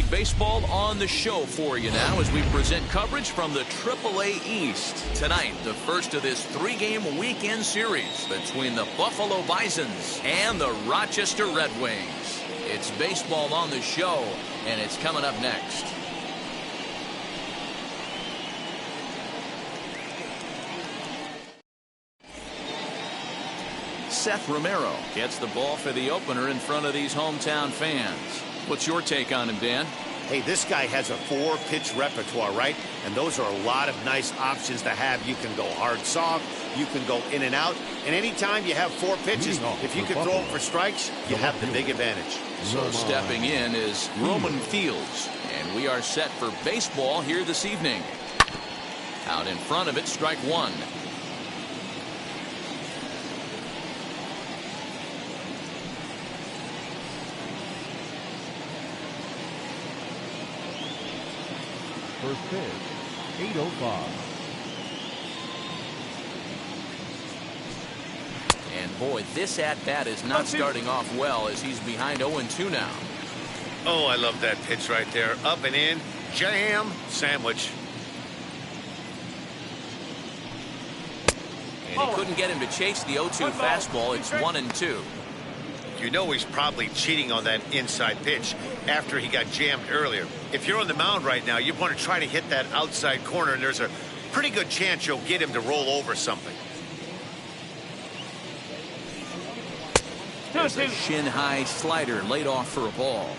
League Baseball on the show for you now as we present coverage from the AAA East. Tonight, the first of this three-game weekend series between the Buffalo Bisons and the Rochester Red Wings. It's baseball on the show, and it's coming up next. Seth Romero gets the ball for the opener in front of these hometown fans. What's your take on him, Dan? Hey, this guy has a 4-pitch repertoire, right? And those are a lot of nice options to have. You can go hard, soft. You can go in and out. And anytime you have 4 pitches, if you can throw them for strikes, you have the big advantage. So stepping in is Roman Fields. And we are set for baseball here this evening. Out in front of it, strike one. First pitch, 8:05. And boy, this at-bat is not starting off well as he's behind 0-2 now. Oh, I love that pitch right there. Up and in, jam, sandwich. And he couldn't get him to chase the 0-2 fastball. It's 1-2. You know he's probably cheating on that inside pitch after he got jammed earlier. If you're on the mound right now, you want to try to hit that outside corner, and there's a pretty good chance you'll get him to roll over something. There's a shin-high slider laid off for a ball.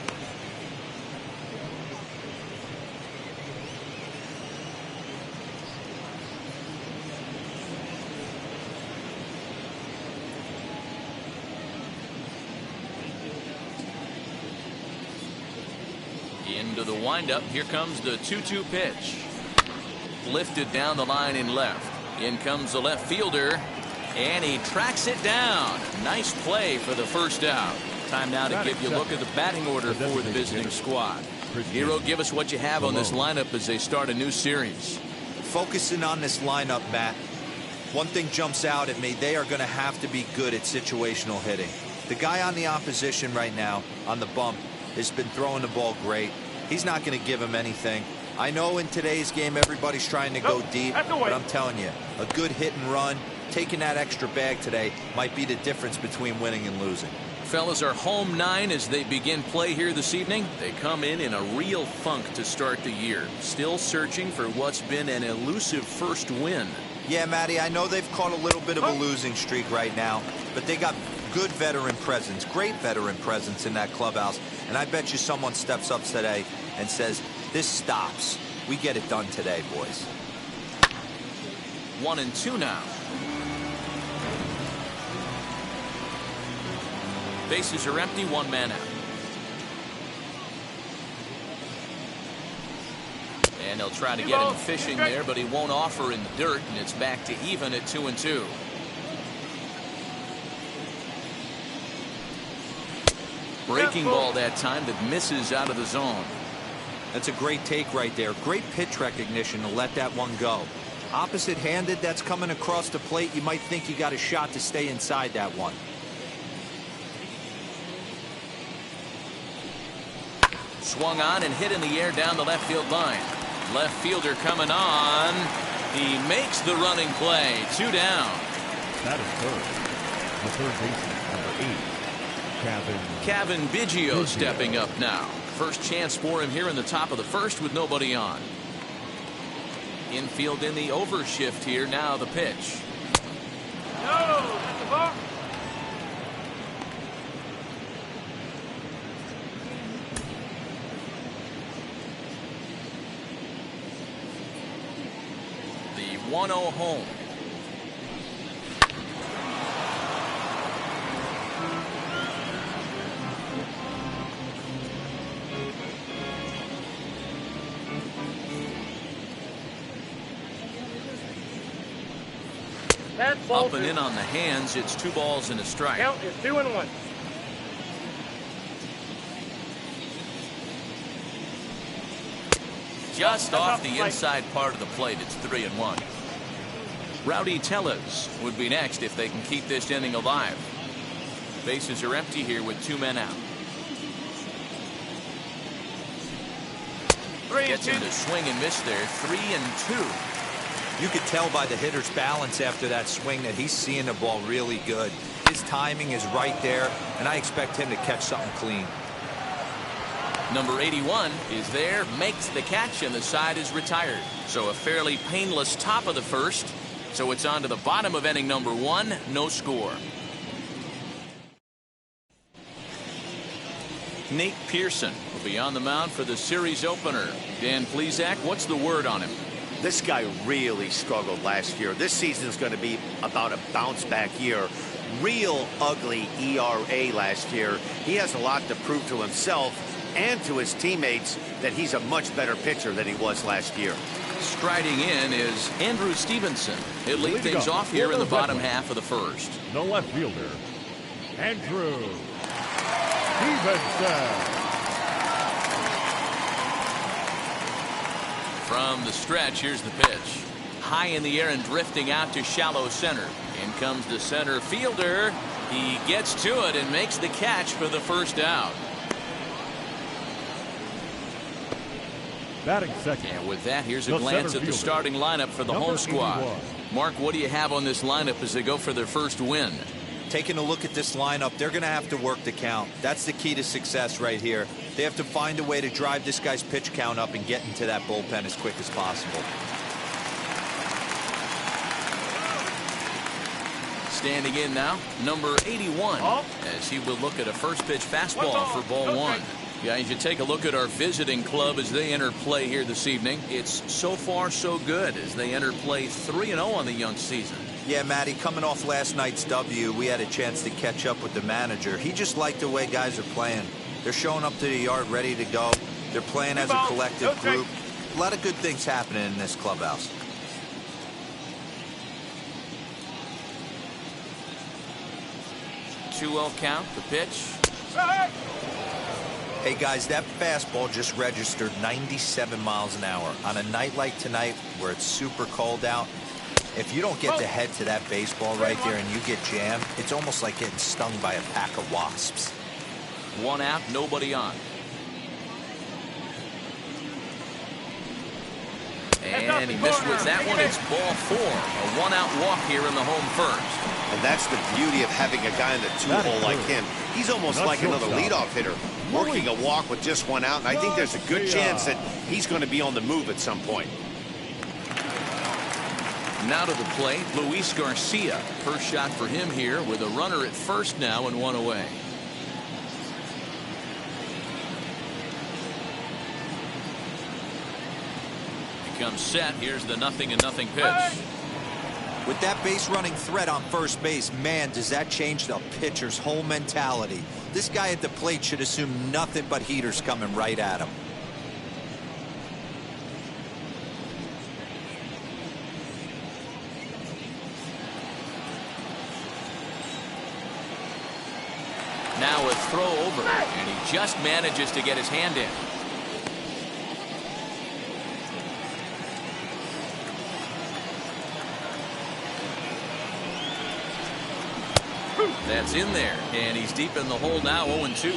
Into the windup. Here comes the 2-2 pitch. Lifted down the line in left. In comes the left fielder, and he tracks it down. Nice play for the first out. Time now to give you a look at the batting order for the visiting squad. Hero, give us what you have on this lineup as they start a new series. Focusing on this lineup, Matt. One thing jumps out at me. They are going to have to be good at situational hitting. The guy on the opposition right now on the bump has been throwing the ball great. He's not going to give him anything. I know in today's game everybody's trying to go deep, but I'm telling you, a good hit and run, taking that extra bag today might be the difference between winning and losing. Fellas are home 9 as they begin play here this evening. They come in a real funk to start the year. Still searching for what's been an elusive first win. Yeah, Matty, I know they've caught a little bit of a losing streak right now, but they got good veteran presence, great veteran presence in that clubhouse. And I bet you someone steps up today and says, this stops. We get it done today, boys. 1-2 now. Bases are empty, one man out. And they'll try to get him fishing there, but he won't offer in the dirt, and it's back to even at 2-2. Breaking ball that time that misses out of the zone. That's a great take right there. Great pitch recognition to let that one go. Opposite-handed, that's coming across the plate. You might think you got a shot to stay inside that one. Swung on and hit in the air down the left field line. Left fielder coming on. He makes the running play. 2 down. That is third. The third baseman, number 8. Kevin Biggio stepping up now. First chance for him here in the top of the first with nobody on. Infield in the overshift here. Now the pitch. No, that's the ball. The 1-0 home. Up and in on the hands. It's 2 balls and a strike. Count is 2-1. Just off the inside part of the plate. It's 3-1. Rowdy Tellez would be next if they can keep this inning alive. Bases are empty here with 2 men out. Gets him to swing and miss there. 3-2. You could tell by the hitter's balance after that swing that he's seeing the ball really good. His timing is right there, and I expect him to catch something clean. Number 81 is there, makes the catch, and the side is retired. So a fairly painless top of the first. So it's on to the bottom of inning number 1, no score. Nate Pearson will be on the mound for the series opener. Dan Plesac, what's the word on him? This guy really struggled last year. This season is going to be about a bounce back year. Real ugly ERA last year. He has a lot to prove to himself and to his teammates that he's a much better pitcher than he was last year. Striding in is Andrew Stevenson. He'll lead things off here in the bottom half of the first. The left fielder, Andrew Stevenson. From the stretch, here's the pitch. High in the air and drifting out to shallow center. In comes the center fielder. He gets to it and makes the catch for the first out. Batting second. And with that, here's a glance at the starting lineup for the home squad. Mark, what do you have on this lineup as they go for their first win? Taking a look at this lineup, they're going to have to work the count. That's the key to success right here. They have to find a way to drive this guy's pitch count up and get into that bullpen as quick as possible. Standing in now, number 81, as he will look at a first pitch fastball for ball 1. Guys, you take a look at our visiting club as they enter play here this evening. It's so far so good as they enter play 3-0 on the young season. Yeah, Matty, coming off last night's W, we had a chance to catch up with the manager. He just liked the way guys are playing. They're showing up to the yard ready to go. They're playing as a collective group. A lot of good things happening in this clubhouse. Two-0 count, the pitch. Hey guys, that fastball just registered 97 miles an hour. On a night like tonight where it's super cold out, if you don't get to head to that baseball right there and you get jammed, it's almost like getting stung by a pack of wasps. 1 out, nobody on. And he missed with that one. It's ball 4. A 1-out walk here in the home first. And that's the beauty of having a guy in the 2-hole like him. He's almost like another leadoff hitter, working a walk with just 1 out. And I think there's a good chance that he's going to be on the move at some point. Now to the plate, Luis Garcia. First shot for him here with a runner at first now and 1 away. Here comes Seth. Here's the 0-0 pitch. With that base running threat on first base, man, does that change the pitcher's whole mentality. This guy at the plate should assume nothing but heaters coming right at him. Now a throw over, and he just manages to get his hand in. That's in there, and he's deep in the hole now, 0-2.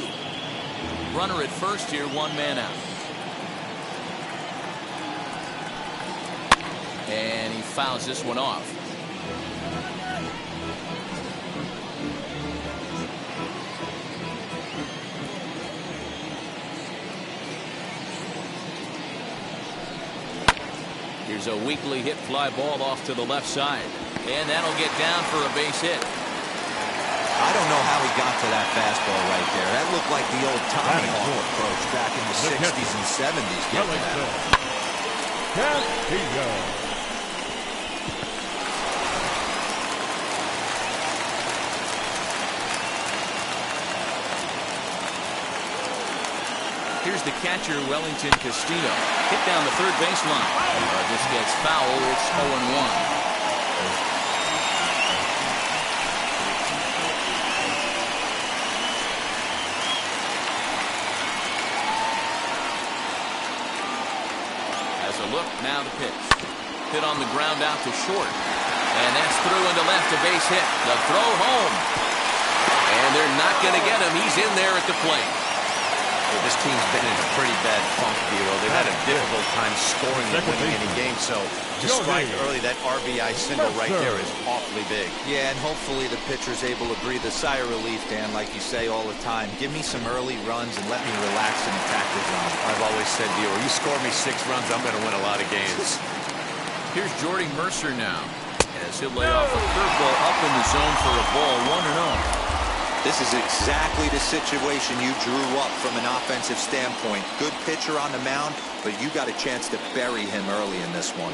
Runner at first here, 1 man out. And he fouls this one off. Here's a weakly hit fly ball off to the left side, and that'll get down for a base hit. I don't know how he got to that fastball right there. That looked like the old Tommy Hawk approach back in the 60s and 70s. Here's the catcher, Wellington Castillo. Hit down the third baseline. This gets foul. It's 0-1. Look, now the pitch. Hit on the ground out to short. And that's through into left, a base hit. The throw home. And they're not going to get him. He's in there at the plate. Well, this team's been in a pretty bad funk, Vito. They've had a difficult time scoring and winning any game, so to strike early, that RBI single right there is awfully big. Yeah, and hopefully the pitcher's able to breathe a sigh of relief, Dan, like you say all the time. Give me some early runs and let me relax and attack the zone. I've always said, Vito, you score me 6 runs, I'm going to win a lot of games. Here's Jordy Mercer now, as he'll lay off a curveball up in the zone for a ball, 1-0. This is exactly the situation you drew up from an offensive standpoint. Good pitcher on the mound, but you got a chance to bury him early in this one.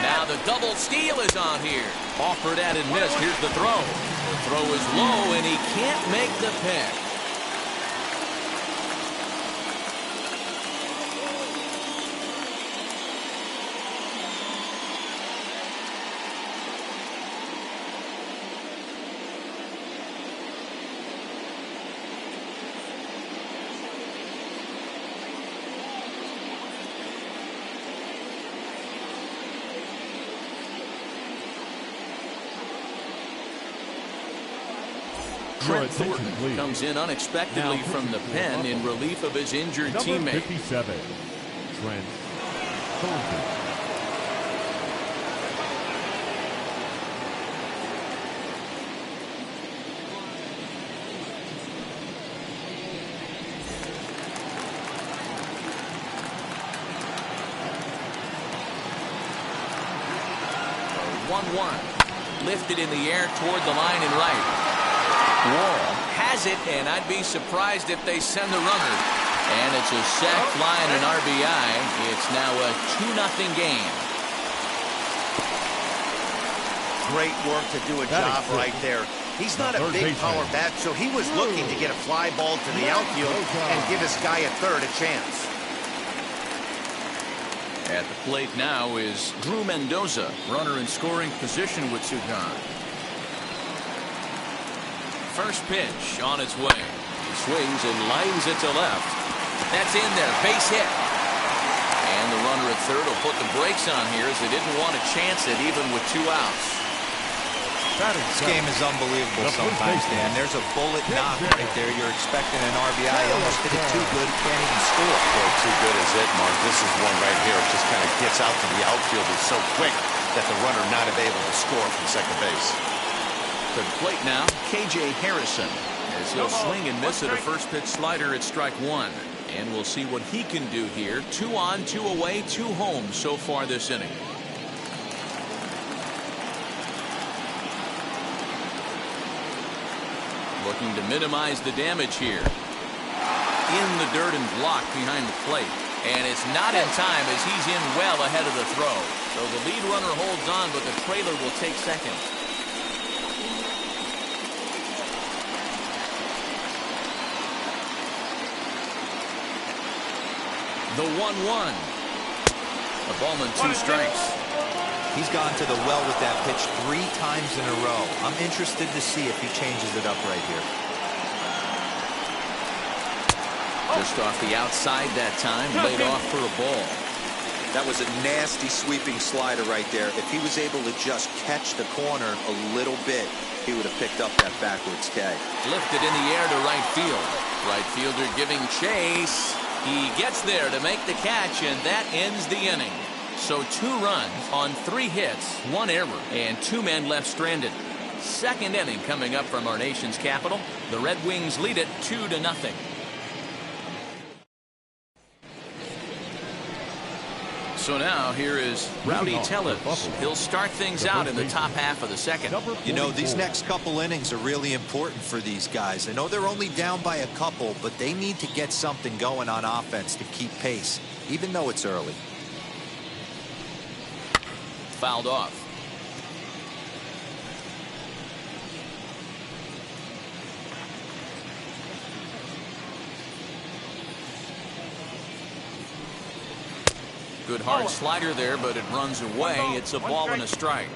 Now the double steal is on here. Offered at and missed. Here's the throw. The throw is low, and he can't make the pick. Trent Thornton comes in unexpectedly from the pen in relief of his injured teammate. 57, Trent Thornton. Lifted in the air toward the line and right. Wall has it, and I'd be surprised if they send the runner. And it's a sac fly and an RBI. It's now a 2-0 game. Great work to do a job right there. He's not a big power bat, so he was looking to get a fly ball to the outfield and give his guy at third a chance. At the plate now is Drew Mendoza, runner in scoring position with two gone. First pitch on its way. He swings and lines it to left. That's in there, base hit. And the runner at third will put the brakes on here as they didn't want to chance it even with 2 outs. This game is unbelievable sometimes, Dan. There's a bullet knock right there. You're expecting an RBI. He almost hit it too good. Can't even score. Well, too good is it, Mark. This is one right here. It just kind of gets out to the outfield. It's so quick that the runner not able to score from second base. To the plate now, KJ Harrison, as he'll swing and miss at a first pitch slider at strike 1. And we'll see what he can do here. 2 on, 2 away, 2 home so far this inning. Looking to minimize the damage here. In the dirt and blocked behind the plate. And it's not in time as he's in well ahead of the throw. So the lead runner holds on, but the trailer will take second. The 1-1. A ball and 2 strikes. He's gone to the well with that pitch 3 times in a row. I'm interested to see if he changes it up right here. Just off the outside that time, laid off for a ball. That was a nasty sweeping slider right there. If he was able to just catch the corner a little bit, he would have picked up that backwards K. Lifted in the air to right field. Right fielder giving chase. He gets there to make the catch, and that ends the inning. So 2 runs on 3 hits, 1 error, and 2 men left stranded. Second inning coming up from our nation's capital. The Red Wings lead it 2-0. So now here is Rowdy Tellez. He'll start things out in the top half of the second. You know, these next couple innings are really important for these guys. I know they're only down by a couple, but they need to get something going on offense to keep pace, even though it's early. Fouled off. Good hard slider there, but it runs away. It's a ball and a strike.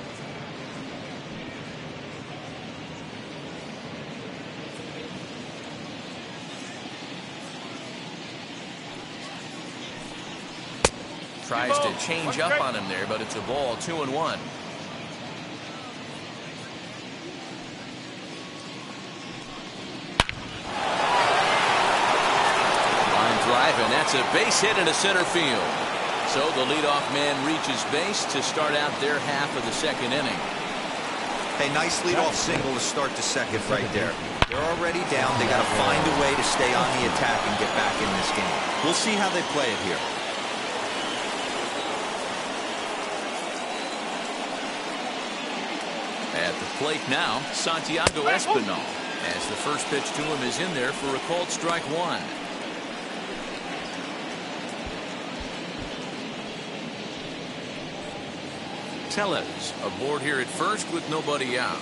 Tries to change up on him there, but it's a ball, 2-1. It's a base hit into center field. So the leadoff man reaches base to start out their half of the second inning. Hey, nice leadoff single to start the second right there. They're already down. They got to find a way to stay on the attack and get back in this game. We'll see how they play it here. At the plate now, Santiago Espinal, as the first pitch to him is in there for a called strike one. Tellez aboard here at first with nobody out.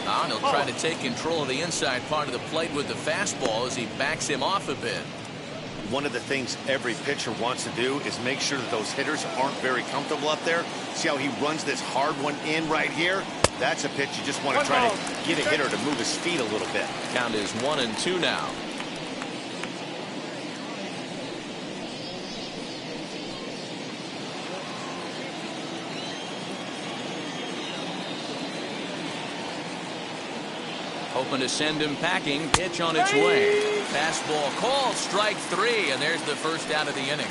And he'll try to take control of the inside part of the plate with the fastball as he backs him off a bit. One of the things every pitcher wants to do is make sure that those hitters aren't very comfortable up there. See how he runs this hard one in right here? That's a pitch you just want to try to get a hitter to move his feet a little bit. Count is 1-2 now. Hoping to send him packing. Pitch on its way. Fastball called strike three, and there's the first out of the inning.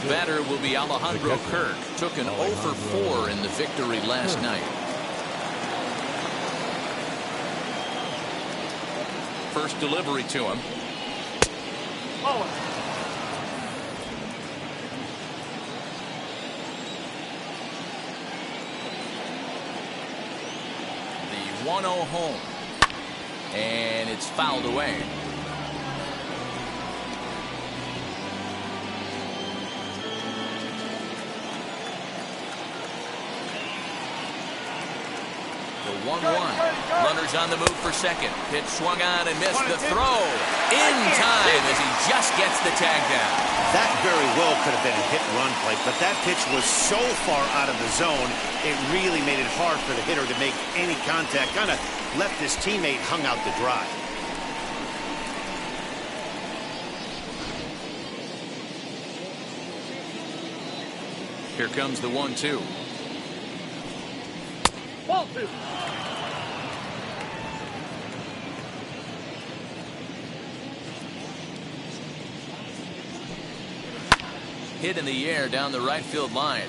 The batter will be Alejandro Kirk. Took an 0 for 4 in the victory last night. First delivery to him. The 1-0 home. And it's fouled away. The 1-1. Runners on the move for second. Pitch swung on and missed. The throw in time as he just gets the tag down. That very well could have been a hit-and-run play, but that pitch was so far out of the zone, it really made it hard for the hitter to make any contact. Kind of left his teammate hung out to dry. Here comes the 1-2. Ball two. Hit in the air down the right field line.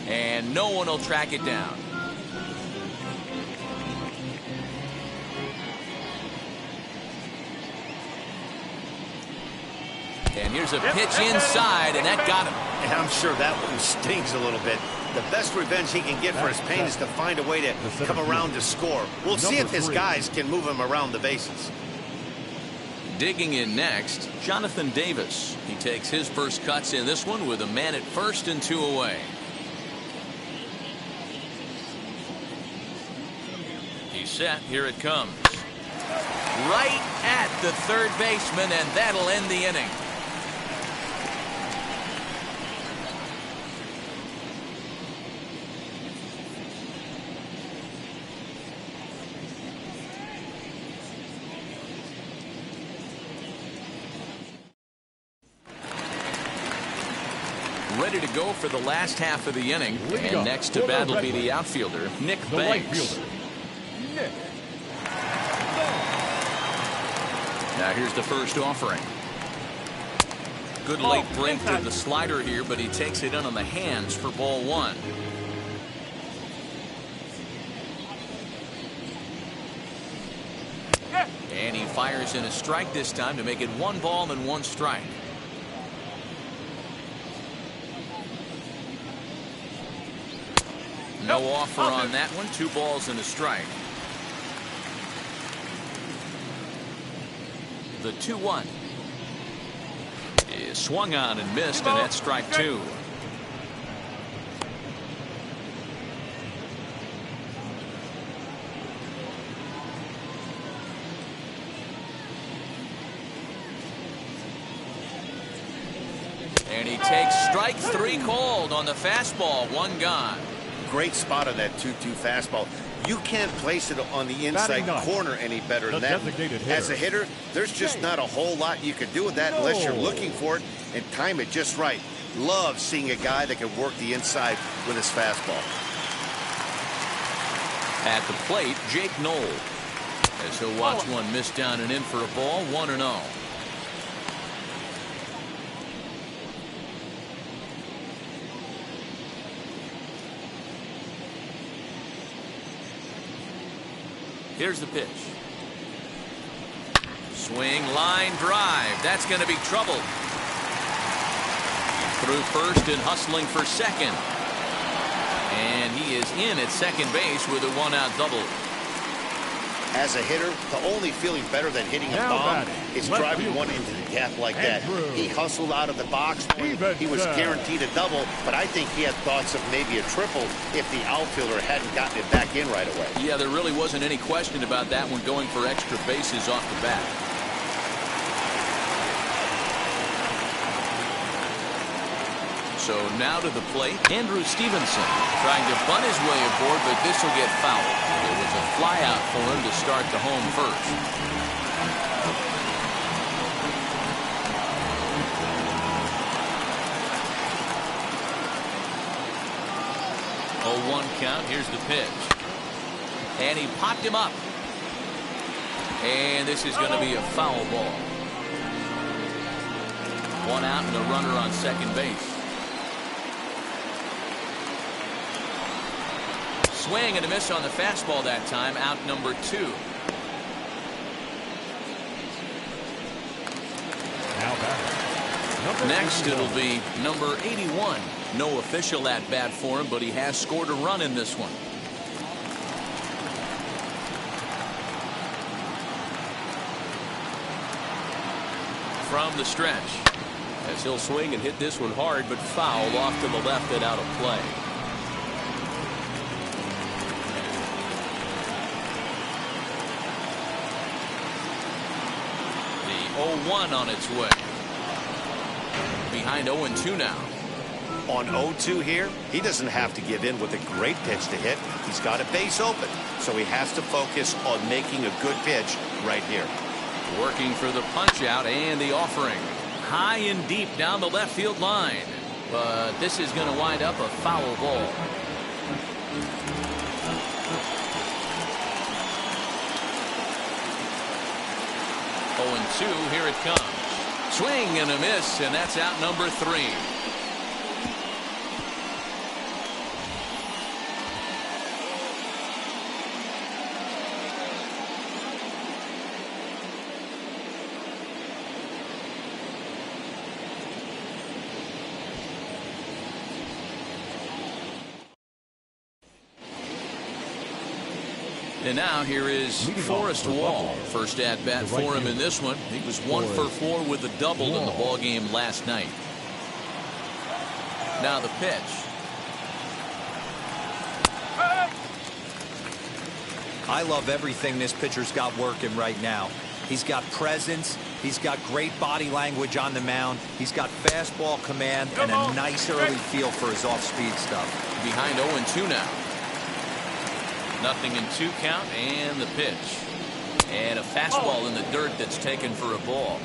And no one will track it down. And here's a pitch inside, and that got him. And I'm sure that one stings a little bit. The best revenge he can get for his pain is to find a way to come around to score. We'll see if his guys can move him around the bases. Digging in next, Jonathan Davis. He takes his first cuts in this one with a man at first and 2 away. He's set. Here it comes. Right at the third baseman, and that'll end the inning. Ready to go for the last half of the inning. And next to bat will be the outfielder, Nick Banks. Now here's the first offering. Good late break to the slider here, but he takes it in on the hands for ball one. And he fires in a strike this time to make it 1 ball and 1 strike. No offer on that one. 2 balls and a strike. The 2-1 is swung on and missed, and that's strike 2. And he takes strike 3 called on the fastball. 1 gone. Great spot on that 2-2 fastball. You can't place it on the inside corner any better than that. As a hitter, there's just not a whole lot you can do with that unless you're looking for it and time it just right. Love seeing a guy that can work the inside with his fastball. At the plate, Jake Knoll. As he'll watch one miss down and in for a ball, 1-0. Here's the pitch. Swing, line drive. That's going to be trouble. Through first and hustling for second. And he is in at second base with a one-out double. As a hitter, the only feeling better than hitting a bomb is driving one into the gap like that. He hustled out of the box. He was guaranteed a double, but I think he had thoughts of maybe a triple if the outfielder hadn't gotten it back in right away. Yeah, there really wasn't any question about that one, going for extra bases off the bat. So now to the plate, Andrew Stevenson trying to bunt his way aboard, but this will get fouled. There was a fly out for him to start the home first. 0-1 count. Here's the pitch. And he popped him up. And this is going to be a foul ball. One out and a runner on second base. Swing and a miss on the fastball that time. Out number 2. Next it'll be number 81. No official at bat for him, but he has scored a run in this one. From the stretch, as he'll swing and hit this one hard, but foul off to the left and out of play. The 0-1 on its way. Behind 0-2 now. On 0-2 here, he doesn't have to give in with a great pitch to hit. He's got a base open, so he has to focus on making a good pitch right here. Working for the punch out and the offering. High and deep down the left field line. But this is going to wind up a foul ball. Oh, 2, here it comes. Swing and a miss, and that's out number 3. And now here is Forrest Wall. First at bat for him in this one. He was 1 for 4 with a double in the ball game last night. Now the pitch. I love everything this pitcher's got working right now. He's got presence. He's got great body language on the mound. He's got fastball command and a nice early feel for his off-speed stuff. Behind 0-2 now. Nothing in 2 count, and the pitch. And a fastball in the dirt that's taken for a ball.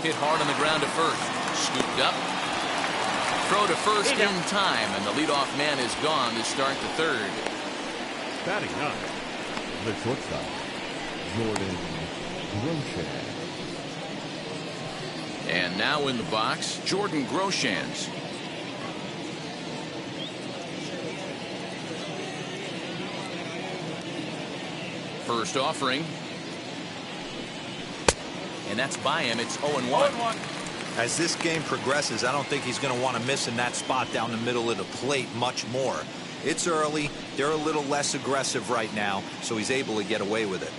Hit hard on the ground to first. Scooped up. Throw to first in time, and the leadoff man is gone to start the third. Batting 9, the shortstop, Jordan Groshans. And now in the box, Jordan Groshans. First offering. And that's by him. It's 0-1. As this game progresses, I don't think he's going to want to miss in that spot down the middle of the plate much more. It's early. They're a little less aggressive right now, so he's able to get away with it.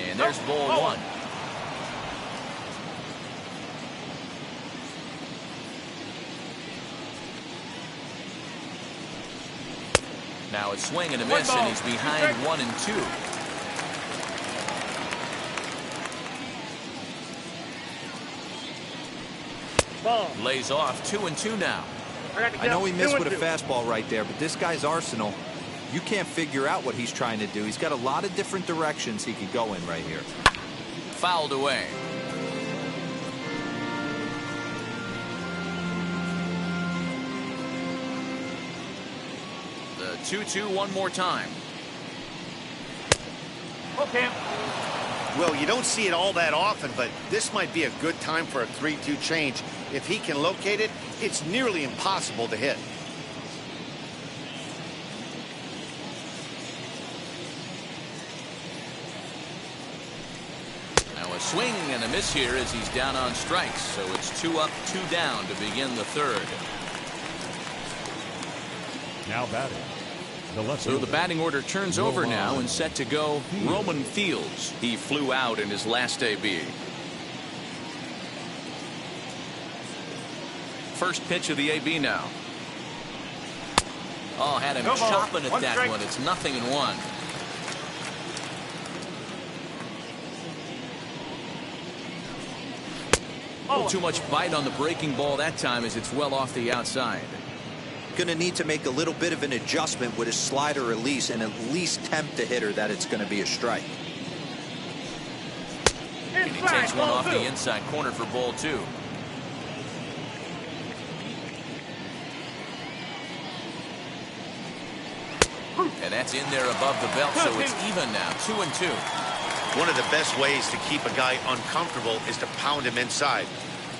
And there's ball 1. Now it's swing and a miss, and he's behind 1-2. Lays off 2-2 now. I know he missed with a fastball right there, but this guy's arsenal, You can't figure out what he's trying to do. He's got a lot of different directions he could go in right here. Fouled away. The 2-2 one more time. Okay. Well, you don't see it all that often, but this might be a good time for a 3-2 change. If he can locate it, it's nearly impossible to hit. Now a swing and a miss here as he's down on strikes. So it's 2 up, 2 down to begin the third. Now batting. So the batting order turns over now and set to go Roman Fields. He flew out in his last AB. First pitch of the AB now. Oh, had him chopping at that one. It's 0-1. Oh, too much bite on the breaking ball that time as it's well off the outside. Going to need to make a little bit of an adjustment with his slider release and at least tempt the hitter that it's going to be a strike. And he takes one off the inside corner for ball 2. And that's in there above the belt, so it's even now, 2-2. One of the best ways to keep a guy uncomfortable is to pound him inside.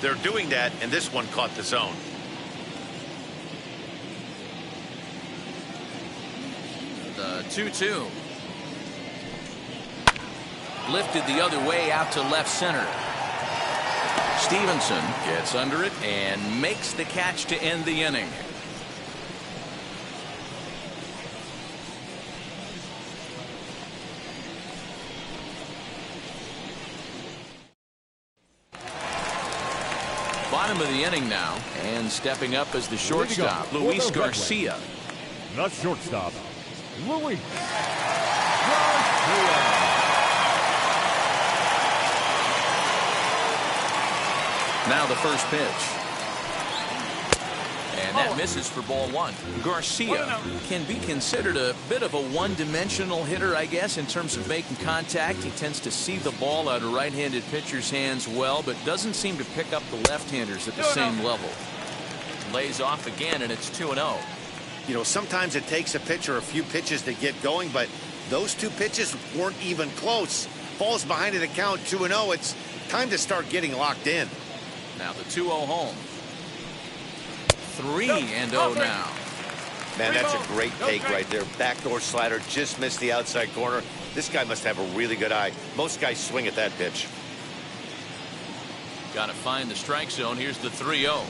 They're doing that, and this one caught the zone. The 2-2. Lifted the other way out to left center. Stevenson gets under it and makes the catch to end the inning. Bottom of the inning now, and stepping up as the shortstop, Luis Garcia. The shortstop, Luis Garcia. Now the first pitch. And that misses for ball 1. Garcia can be considered a bit of a one-dimensional hitter, I guess, in terms of making contact. He tends to see the ball out of right-handed pitchers' hands well, but doesn't seem to pick up the left-handers at the same level. Lays off again, and it's 2-0. You know, sometimes it takes a pitcher a few pitches to get going, but those 2 pitches weren't even close. Falls behind at the count, 2-0. It's time to start getting locked in. Now the 2-0 home. 3-0 now. Man, that's a great take right there. Backdoor slider just missed the outside corner. This guy must have a really good eye. Most guys swing at that pitch. Got to find the strike zone. Here's the 3-0.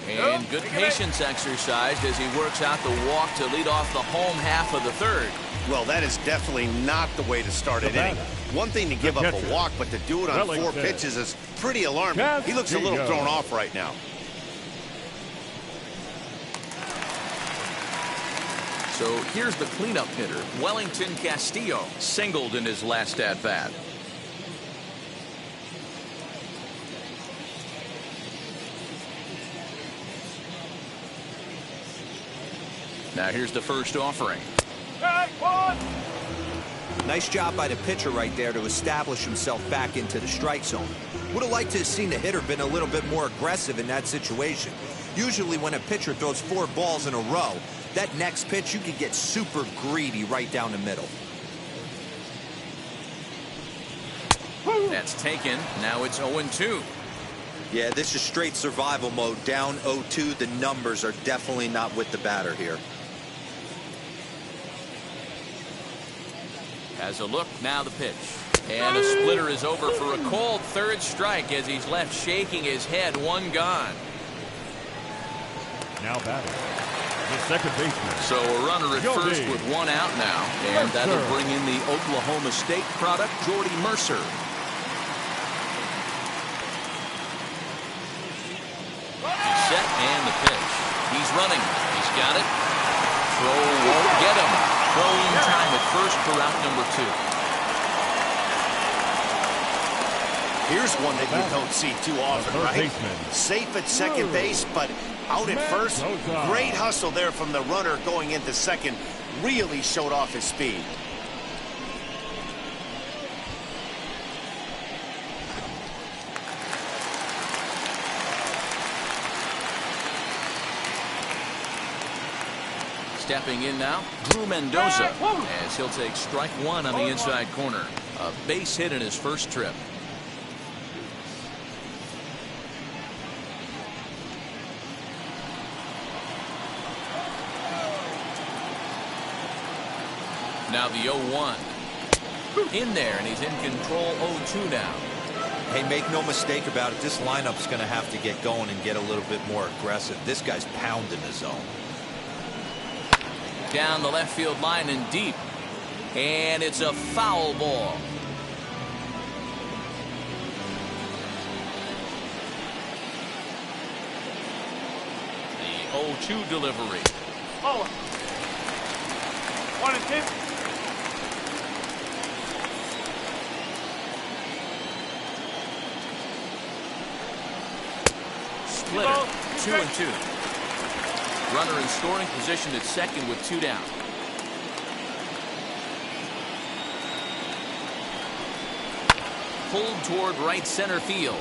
And good patience exercised as he works out the walk to lead off the home half of the third. Well, that is definitely not the way to start an inning. One thing to give up a walk, but to do it on 4 pitches is pretty alarming. He looks a little thrown off right now. So here's the cleanup hitter, Wellington Castillo, singled in his last at-bat. Now here's the first offering. Nice job by the pitcher right there to establish himself back into the strike zone. Would have liked to have seen the hitter been a little bit more aggressive in that situation. Usually when a pitcher throws 4 balls in a row, that next pitch you could get super greedy right down the middle. That's taken. Now it's 0-2. Yeah, this is straight survival mode. Down 0-2. The numbers are definitely not with the batter here. Has a look. Now the pitch. And a splitter is over for a called third strike as he's left shaking his head. 1 gone. Now batting. The second baseman. So a runner at first with 1 out now. And that'll bring in the Oklahoma State product, Jordy Mercer. He's set and the pitch. He's running. He's got it. Throw won't get him. Throw in time at first for out number 2. Here's one that you don't see too often, right? Safe at second base, but out at first. Great hustle there from the runner going into second. really showed off his speed. Stepping in now, Mendoza, as he'll take strike one on the inside corner. A base hit in his first trip. Now the 0-1. In there, and he's in control 0-2 now. Hey, make no mistake about it, this lineup's going to have to get going and get a little bit more aggressive. This guy's pounding the zone. Down the left field line and deep. And it's a foul ball. The 0-2 delivery. Oh. 1-2. Splitter. 2-2. Runner in scoring position at second with 2 down. Pulled toward right center field.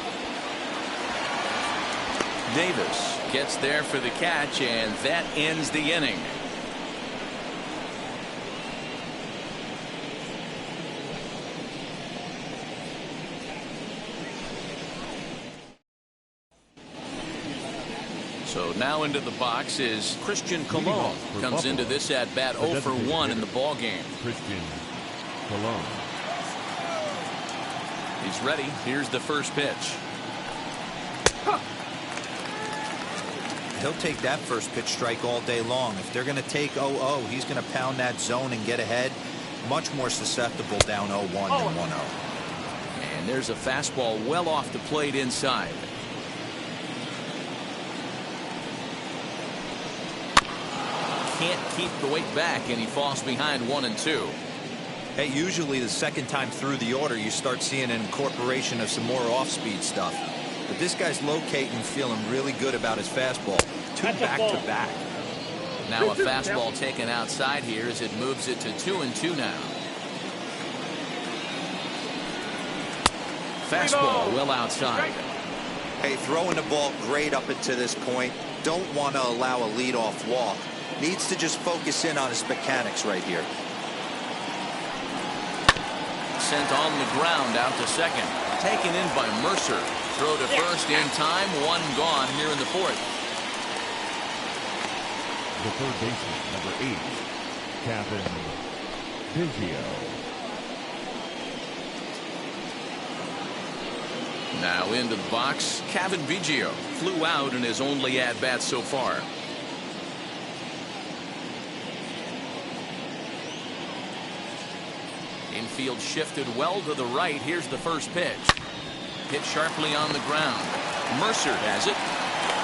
Davis gets there for the catch, and that ends the inning. So now into the box is Christian Colon. Comes into this at bat 0 for 1 in the ball game. Christian Colon. He's ready. Here's the first pitch. He'll take that first pitch strike all day long. If they're going to take 0-0, he's going to pound that zone and get ahead. Much more susceptible down 0-1 than 1-0. And there's a fastball well off the plate inside. Can't keep the weight back, and he falls behind 1-2. Hey, usually the second time through the order, you start seeing an incorporation of some more off-speed stuff. But this guy's locating, feeling really good about his fastball. 2 back-to-back. Now a fastball taken outside here as it moves it to 2-2 now. Fastball well outside. Hey, throwing the ball great up into this point. Don't want to allow a leadoff walk. Needs to just focus in on his mechanics right here. Sent on the ground out to second. Taken in by Mercer. Throw to first in time. 1 gone here in the fourth. The third baseman, number 8, Kevin Biggio. Now into the box, Kevin Biggio. Flew out in his only at-bat so far. Infield shifted well to the right. Here's the first pitch. Hit sharply on the ground. Mercer has it.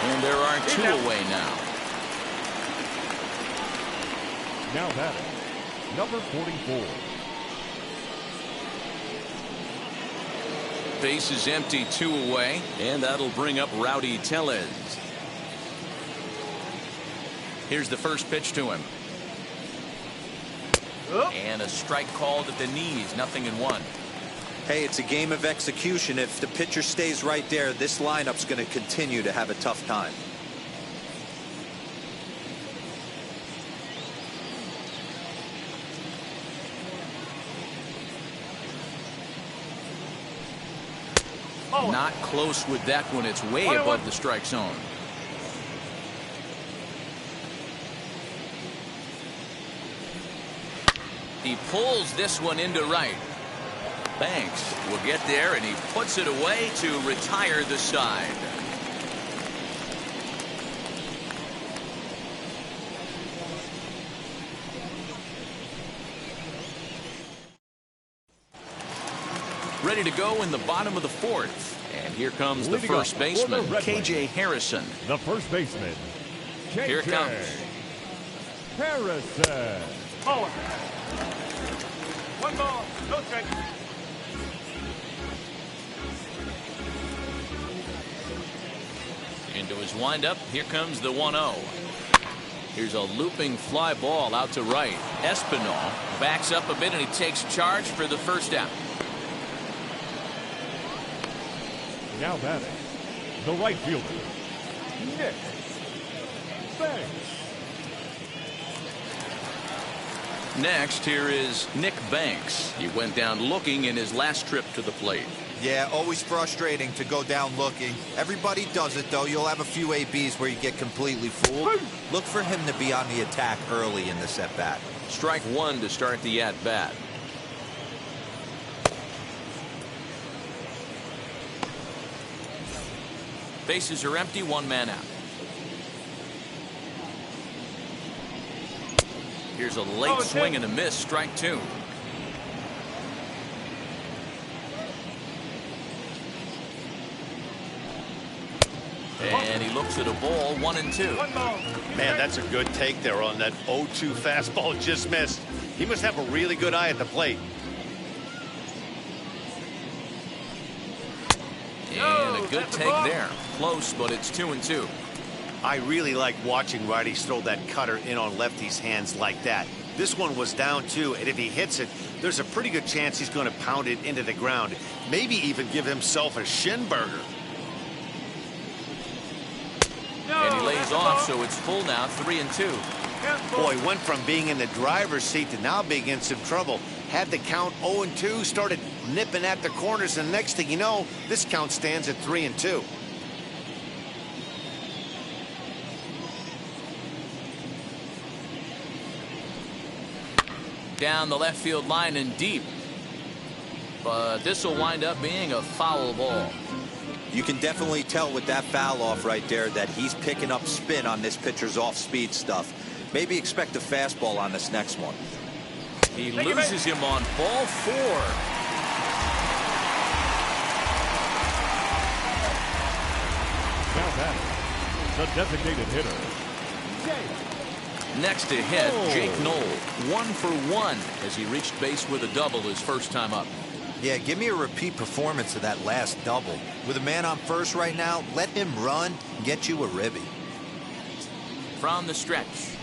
And there are 2 away now. Now batting, number 44. Base is empty, 2 away. And that'll bring up Rowdy Tellez. Here's the first pitch to him. And a strike called at the knees. 0-1. Hey, it's a game of execution. If the pitcher stays right there, this lineup's going to continue to have a tough time. Not close with that one. It's way above the strike zone. He pulls this one into right. Banks will get there, and he puts it away to retire the side. Ready to go in the bottom of the fourth. And here comes the first baseman, K.J. Harrison. The first baseman, K.J. Here it comes. Harrison. Oh. 1 ball, no strike. Into his windup. Here comes the 1-0. Here's a looping fly ball out to right. Espinal backs up a bit and he takes charge for the first out. Now batting, the right fielder, Nick Banks. Next, here is Nick Banks. He went down looking in his last trip to the plate. Yeah, always frustrating to go down looking. Everybody does it, though. You'll have a few ABs where you get completely fooled. Look for him to be on the attack early in this at-bat. Strike one to start the at-bat. Bases are empty, one man out. Here's a late swing and a miss, strike two. And he looks at a ball, 1-2. Man, that's a good take there on that 0-2 fastball just missed. He must have a really good eye at the plate. And a good take there. Close, but it's 2-2. I really like watching righties throw that cutter in on lefties' hands like that. This one was down two, and if he hits it, there's a pretty good chance he's going to pound it into the ground. Maybe even give himself a shin burger. And he lays off, so it's full now, 3-2. Boy, went from being in the driver's seat to now being in some trouble. Had the count 0-2, started nipping at the corners, and next thing you know, this count stands at 3-2. Down the left field line and deep. But this will wind up being a foul ball. You can definitely tell with that foul off right there that he's picking up spin on this pitcher's off-speed stuff. Maybe expect a fastball on this next one. He loses him on ball four. Now batting, the designated hitter, Jake. Next to hit, Jake Knoll, 1 for 1 as he reached base with a double his first time up. Yeah, give me a repeat performance of that last double. With a man on first right now, let him run and get you a ribby. From the stretch.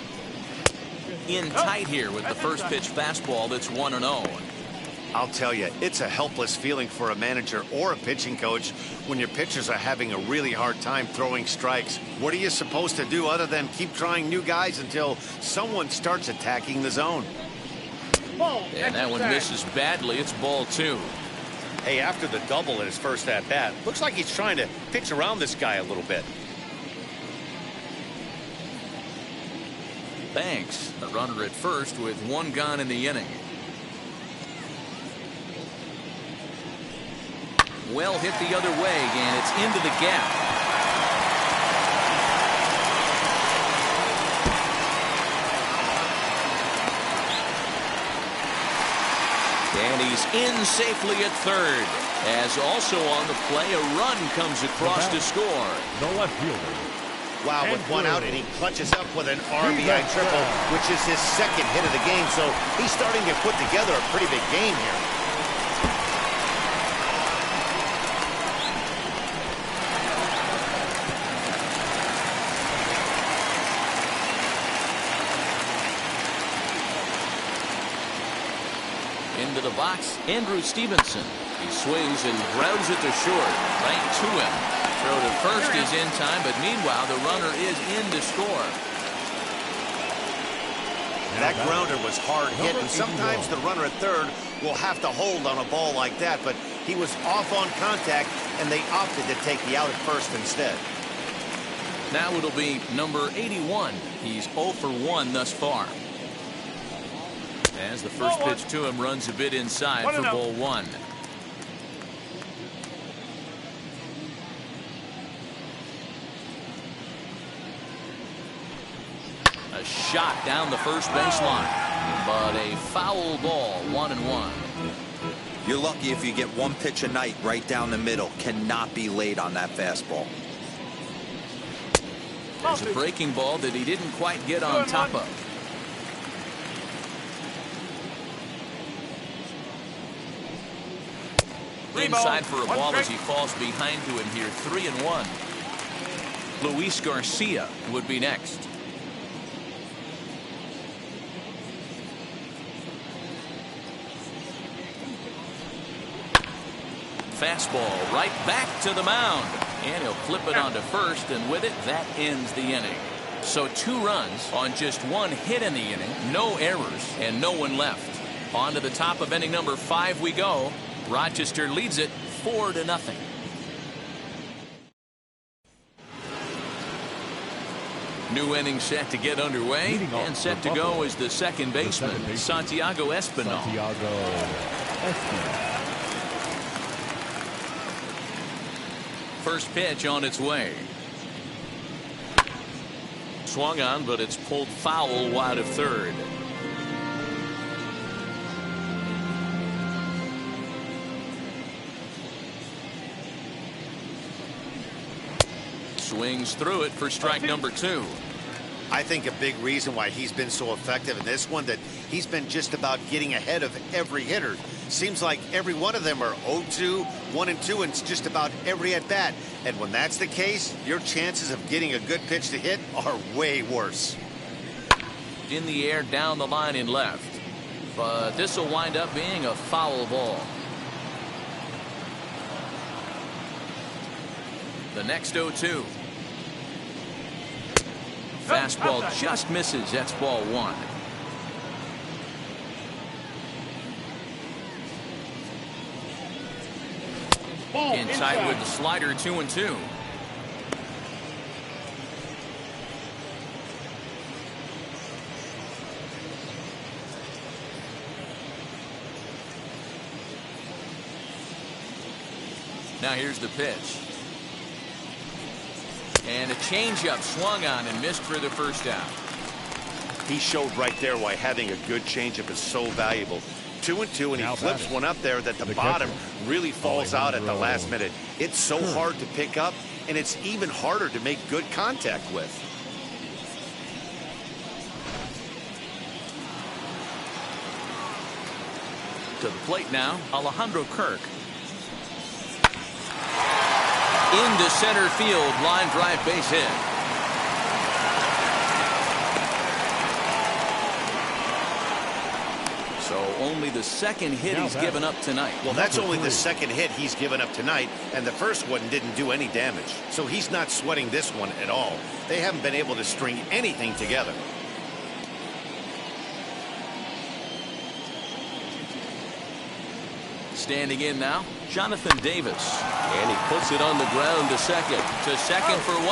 In tight here with the first pitch fastball that's 1-0. I'll tell you, it's a helpless feeling for a manager or a pitching coach when your pitchers are having a really hard time throwing strikes. What are you supposed to do other than keep trying new guys until someone starts attacking the zone? And that one misses badly. It's ball two. Hey, after the double in his first at-bat, looks like he's trying to pitch around this guy a little bit. Banks, a runner at first with one gone in the inning. Well hit the other way, and it's into the gap. And he's in safely at third. As also on the play, a run comes across to score. The left fielder. Wow, with one out, and he clutches up with an RBI triple, which is his second hit of the game, so he's starting to put together a pretty big game here. Into the box, Andrew Stevenson. He swings and grounds it to short. Right to him. Throw to first is in time, but meanwhile the runner is in to score. That grounder was hard hit, and sometimes the runner at third will have to hold on a ball like that, but he was off on contact, and they opted to take the out at first instead. Now it'll be number 81. He's 0 for 1 thus far. As the first pitch to him runs a bit inside for ball one. A shot down the first baseline, but a foul ball, 1-1. You're lucky if you get one pitch a night right down the middle. Cannot be late on that fastball. There's a breaking ball that he didn't quite get on top of. Inside for a ball as he falls behind to him here, 3-1. Luis Garcia would be next. Fastball right back to the mound. And he'll flip it onto first, and with it, that ends the inning. So 2 runs on just 1 hit in the inning, no errors, and no one left. On to the top of inning number 5 we go. Rochester leads it 4-0. New inning set to get underway, and set to go is the second baseman, Santiago Espinal. First pitch on its way. Swung on, but it's pulled foul wide of third. Swings through it for strike number 2. I think a big reason why he's been so effective in this one, that he's been just about getting ahead of every hitter. Seems like every one of them are 0-2, 1-2, and it's just about every at bat. And when that's the case, your chances of getting a good pitch to hit are way worse. In the air, down the line in left, but this will wind up being a foul ball. The next 0-2. Fastball just misses. That's ball 1. Inside with the slider, 2-2. Now here's the pitch. And a changeup swung on and missed for the first out. He showed right there why having a good changeup is so valuable. 2-2, and he flips one up there that the bottom really falls out at the last minute. It's so hard to pick up, and it's even harder to make good contact with. To the plate now, Alejandro Kirk. Into center field, line drive, base hit. So only the second hit he's given up tonight. Well, that's only the second hit he's given up tonight, and the first one didn't do any damage. So he's not sweating this one at all. They haven't been able to string anything together. Standing in now, Jonathan Davis. And he puts it on the ground to second. To second for 1.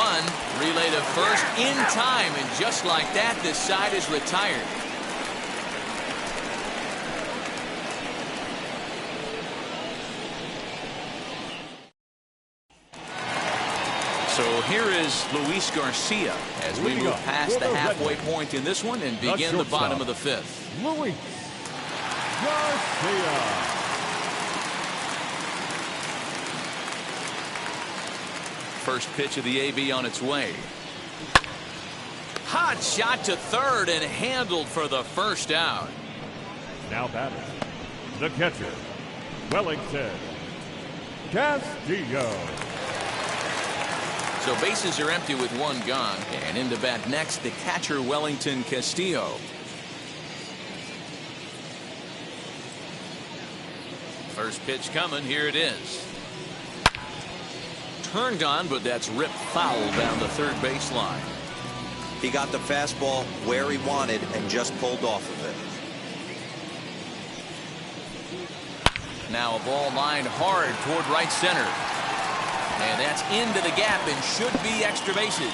Relay to first in time. And just like that, this side is retired. So here is Luis Garcia as we move past the halfway point in this one and begin the bottom of the 5th. Luis Garcia. First pitch of the AB on its way. Hot shot to third and handled for the first out. Now batting, the catcher, Wellington Castillo. So bases are empty with 1 gone. And in to bat next, the catcher, Wellington Castillo. First pitch coming. Here it is. Turned on, but that's ripped foul down the third baseline. He got the fastball where he wanted and just pulled off of it. Now a ball lined hard toward right center. And that's into the gap and should be extra bases.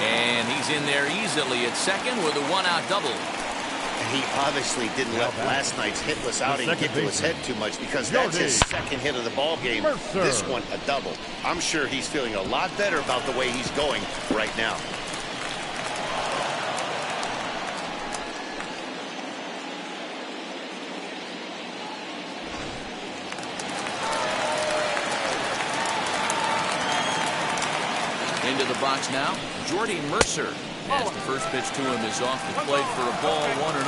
And he's in there easily at second with a 1-out double. He obviously didn't let last night's hitless outing get to his head too much, because that's his second hit of the ball game. This one a double. I'm sure he's feeling a lot better about the way he's going right now. Into the box now, Jordy Mercer. As the first pitch to him is off the plate for a ball, 1-0.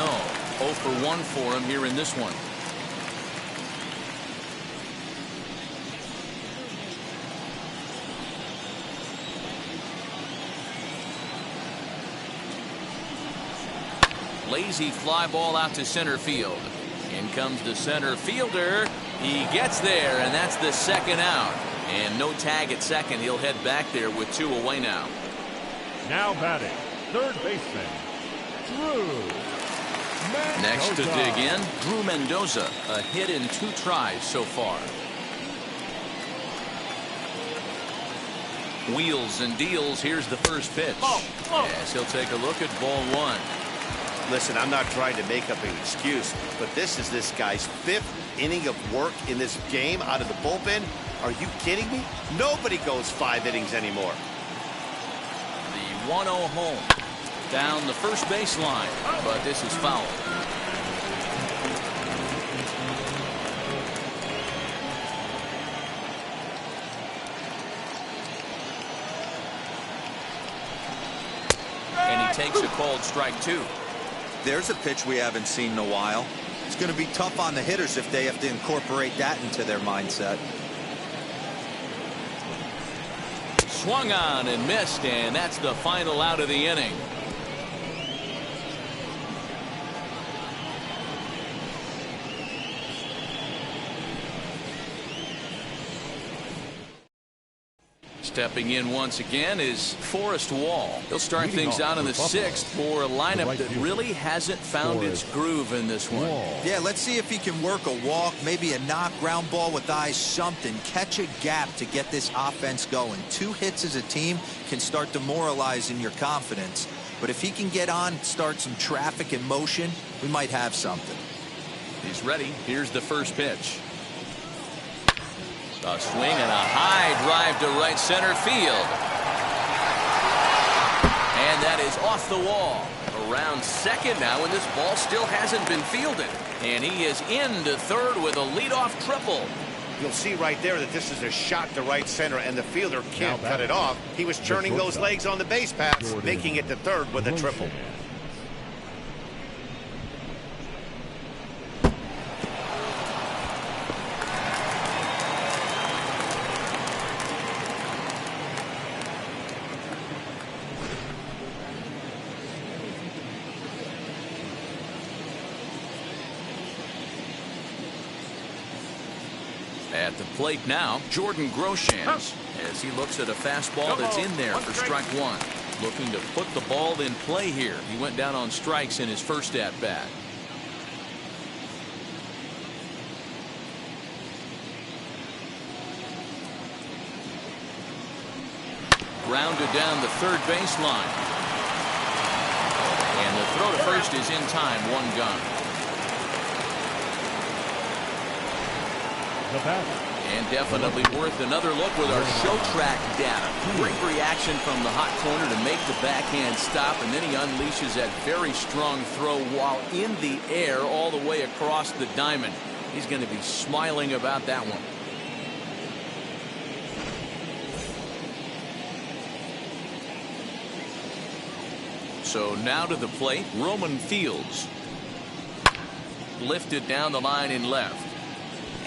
0 for 1 for him here in this one. Lazy fly ball out to center field. In comes the center fielder. He gets there, and that's the second out. And no tag at second. He'll head back there with 2 away now. Now batting, third baseman, Drew Mendoza. Next to dig in, Drew Mendoza. A hit in 2 tries so far. Wheels and deals. Here's the first pitch. Yes, he'll take a look at ball 1. Listen, I'm not trying to make up an excuse, but this is this guy's 5th inning of work in this game out of the bullpen. Are you kidding me? Nobody goes 5 innings anymore. The 1-0 home. Down the first baseline, but this is foul. And he takes a called strike 2. There's a pitch we haven't seen in a while. It's going to be tough on the hitters if they have to incorporate that into their mindset. Swung on and missed, and that's the final out of the inning. Stepping in once again is Forrest Wall. He'll start things out in the 6th for a lineup that really hasn't found its groove in this one. Yeah, let's see if he can work a walk, maybe a knock, ground ball with eyes, something. Catch a gap to get this offense going. 2 hits as a team can start demoralizing your confidence. But if he can get on, start some traffic in motion, we might have something. He's ready. Here's the first pitch. A swing and a high drive to right center field. And that is off the wall. Around second now, and this ball still hasn't been fielded. And he is into third with a leadoff triple. You'll see right there that this is a shot to right center, and the fielder can't cut it off. He was churning those legs on the base paths, making it to third with a triple. At the plate now, Jordan Groshans, as he looks at a fastball that's in there for strike 1. Looking to put the ball in play here. He went down on strikes in his first at bat. Grounded down the third baseline. And the throw to first is in time. 1 gun. And definitely worth another look with our show track data. Great reaction from the hot corner to make the backhand stop, and then he unleashes that very strong throw while in the air all the way across the diamond. He's going to be smiling about that one. So now to the plate, Roman Fields. Lifted down the line in left.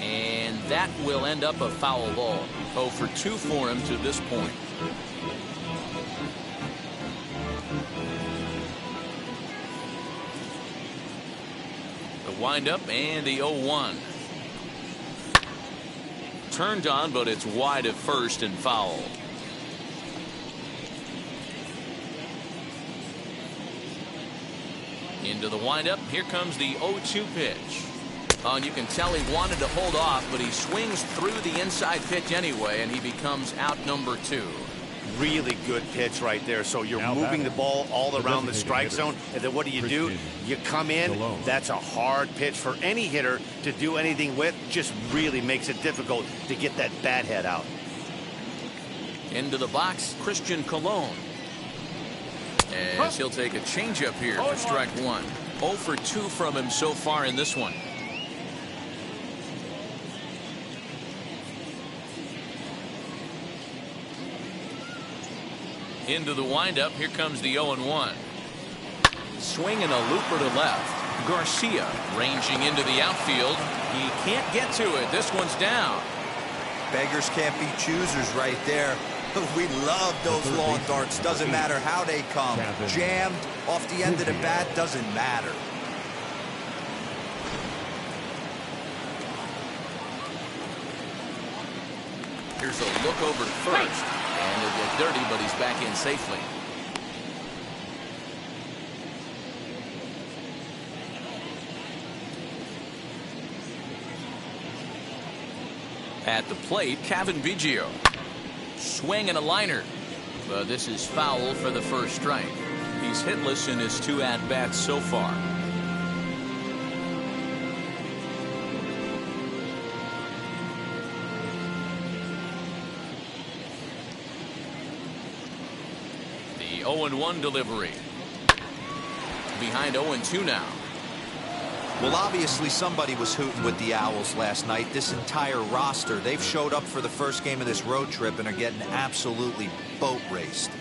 And that will end up a foul ball. 0 for 2 for him to this point. The windup and the 0-1. Turned on, but it's wide at first and foul. Into the windup. Here comes the 0-2 pitch. Oh, and you can tell he wanted to hold off, but he swings through the inside pitch anyway, and he becomes out number 2. Really good pitch right there. So you're moving the ball all around the strike zone, and then what do? You come in. That's a hard pitch for any hitter to do anything with. Just really makes it difficult to get that bat head out. Into the box, Christian Colon. As he'll take a changeup here for strike 1. 0 for 2 from him so far in this one. Into the windup. Here comes the 0-1. Swing and a looper to left. Garcia ranging into the outfield. He can't get to it. This one's down. Beggars can't be choosers right there. We love those long darts. Doesn't matter how they come. Jammed off the end of the bat, doesn't matter. Here's a look over to first. And he'll get dirty, but he's back in safely. At the plate, Kevin Biggio. Swing and a liner. But this is foul for the first strike. He's hitless in his 2 at-bats so far. The 0-1 delivery. Behind 0-2 now. Well, obviously somebody was hooting with the Owls last night. This entire roster, they've showed up for the first game of this road trip and are getting absolutely boat raced.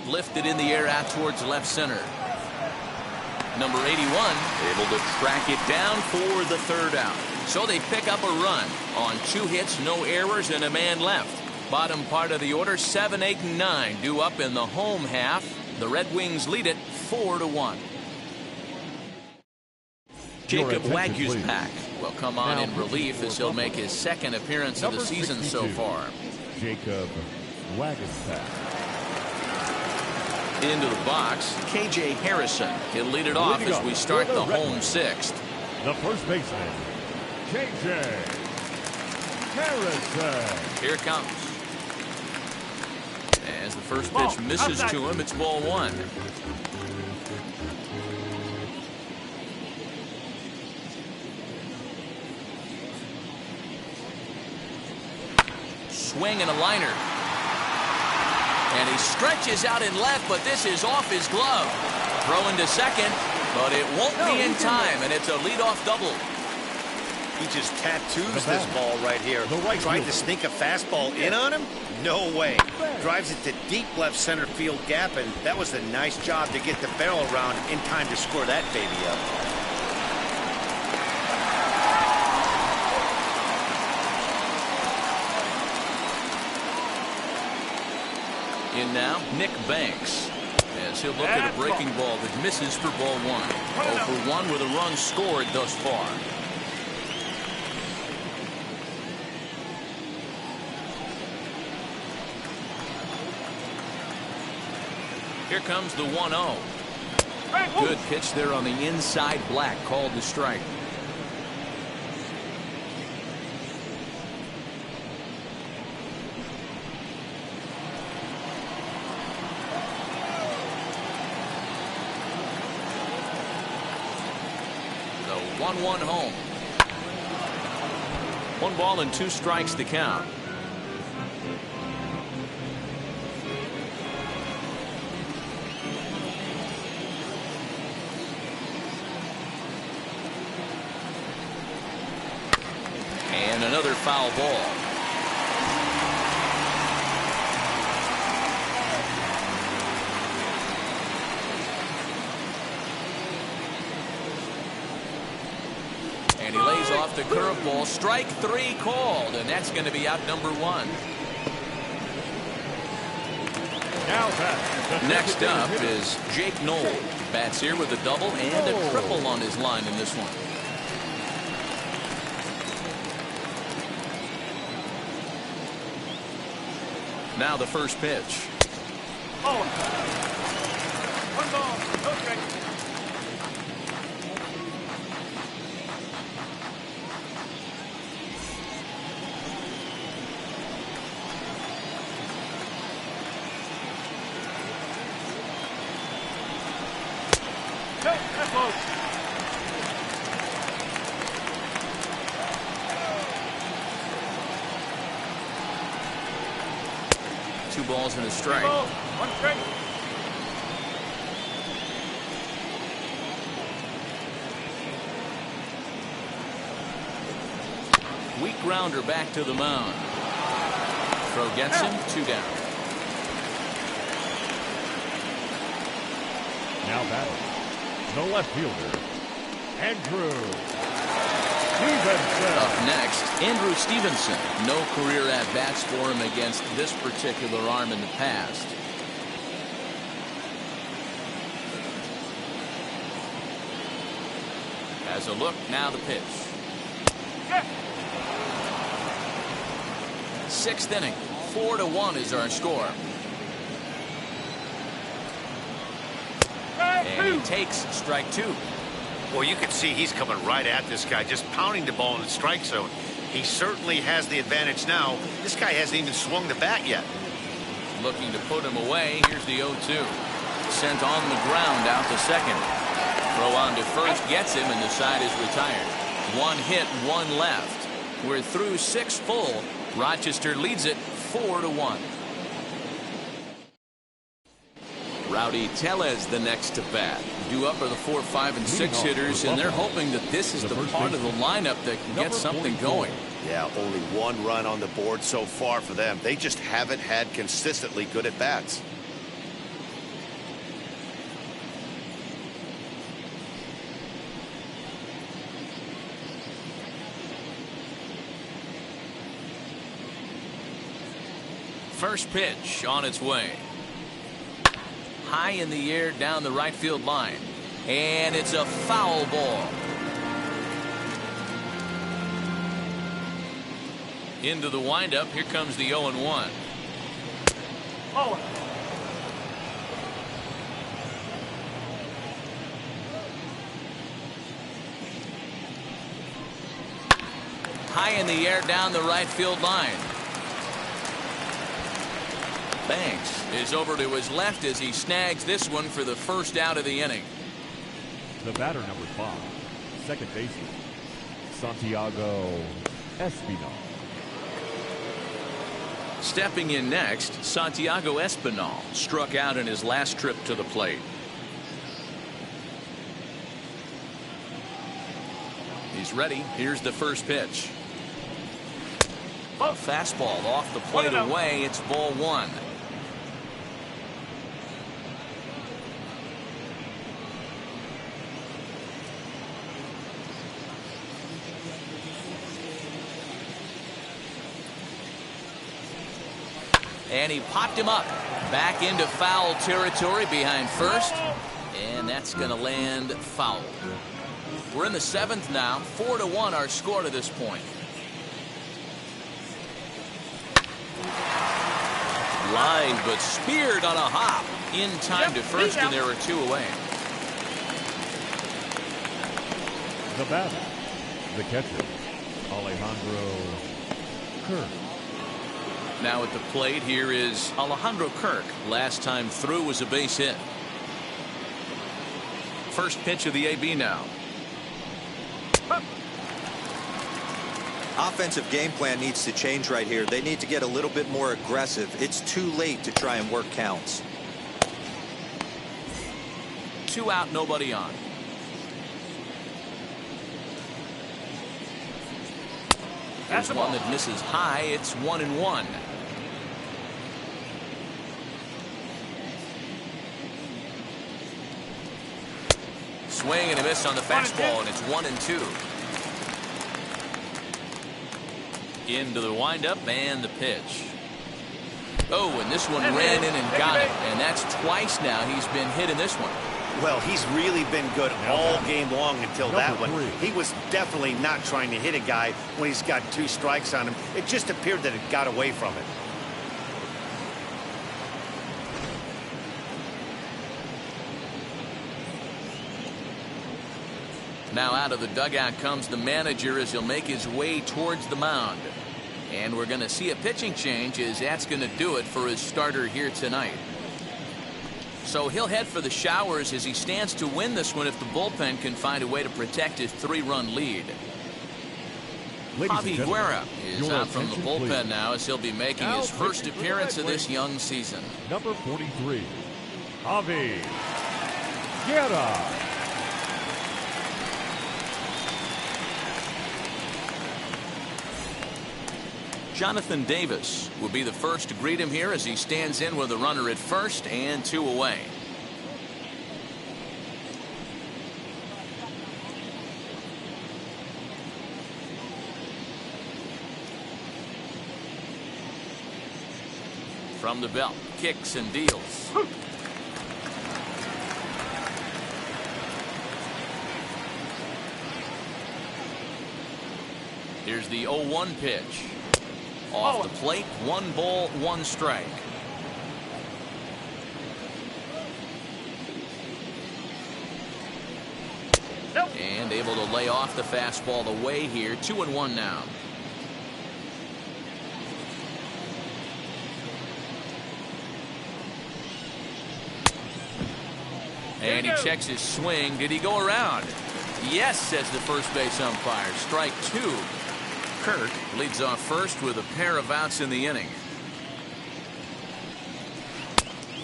Lifted in the air out towards left center. Number 81 able to track it down for the 3rd out. So they pick up a run on 2 hits, no errors, and a man left. Bottom part of the order, 7, 8, and 9 due up in the home half. The Red Wings lead it 4-1. Jacob Wagyu's pack will come on in relief as he'll make his 2nd appearance of the season so far. Jacob Wagyu's pack. Into the box, KJ Harrison. He'll lead it off as we start the home 6th. The first baseman, KJ Harrison. Here it comes. As the first pitch misses to him, it's ball 1. Swing and a liner. And he stretches out in left, but this is off his glove. Throw into second, but it won't be in time, and it's a leadoff double. He just tattoos this ball right here. Tried to sneak a fastball in on him? No way. Drives it to deep left center field gap, and that was a nice job to get the barrel around in time to score that baby up. In now, Nick Banks. As he'll look at a breaking ball that misses for ball 1. 0 for 1 with a run scored thus far. Here comes the 1-0. Good pitch there on the inside. Black called the strike. The 1-1 home. 1 ball and 2 strikes to count. And another foul ball. And he lays off the curveball. Strike 3 called, and that's going to be out number 1. Next up is Jake Knoll. Bats here with a double and a triple on his line in this one. Now the first pitch. Oh. 1 ball, no strike. Hey, that's close. 2 balls and a strike. 1 strike. Weak grounder back to the mound. Throw gets him. 2 down. Now batting, the left fielder, Andrew Stevenson. Up next, Andrew Stevenson. No career at-bats for him against this particular arm in the past. As a look, now the pitch. Sixth inning, 4-1 is our score. And he takes strike two. Well, you can see he's coming right at this guy, just pounding the ball in the strike zone. He certainly has the advantage now. This guy hasn't even swung the bat yet. Looking to put him away. Here's the 0-2. Sent on the ground out to second. Throw on to first gets him, and the side is retired. One hit, one left. We're through 6 full. Rochester leads it 4-1. Rowdy Tellez the next to bat. Due up are the 4, 5, and 6 hitters, and they're hoping that this is the part of the lineup that can get something going. Yeah, only 1 run on the board so far for them. They just haven't had consistently good at bats. First pitch on its way. High in the air down the right field line. And it's a foul ball. Into the windup. Here comes the 0-1. Oh. High in the air down the right field line. Banks is over to his left as he snags this one for the first out of the inning. The batter, number 5, second baseman, Santiago Espinal. Stepping in next, Santiago Espinal struck out in his last trip to the plate. He's ready. Here's the first pitch. A fastball off the plate away. It's ball 1. And he popped him up back into foul territory behind first, and that's going to land foul. We're in the 7th now. 4-1 our score to this point. Line but speared on a hop in time to first, and there are 2 away. The batter, the catcher, Alejandro Kirk. Now at the plate, here is Alejandro Kirk. Last time through was a base hit. First pitch of the AB now. Offensive game plan needs to change right here. They need to get a little bit more aggressive. It's too late to try and work counts. 2 out, nobody on. There's one that misses high. It's 1-1. Swing and a miss on the fastball, and it's 1-2. Into the windup and the pitch. Oh, and this one ran in and got him, and that's twice now he's been hit in this one. Well, he's really been good all game long until that one. 3. He was definitely not trying to hit a guy when he's got 2 strikes on him. It just appeared that it got away from it. Now out of the dugout comes the manager as he'll make his way towards the mound. And we're going to see a pitching change, as that's going to do it for his starter here tonight. So he'll head for the showers as he stands to win this one if the bullpen can find a way to protect his 3-run lead. Javi Guerra is out from the bullpen now as he'll be making his first appearance of this young season. Number 43, Javi Guerra. Jonathan Davis will be the first to greet him here as he stands in with a runner at first and 2 away. From the belt, kicks and deals. Here's the 0-1 pitch. Off the plate, 1 ball, 1 strike. And able to lay off the fastball away here. 2-1 now. And he checks his swing. Did he go around? Yes, says the first base umpire. Strike 2. Kirk leads off first with a pair of outs in the inning.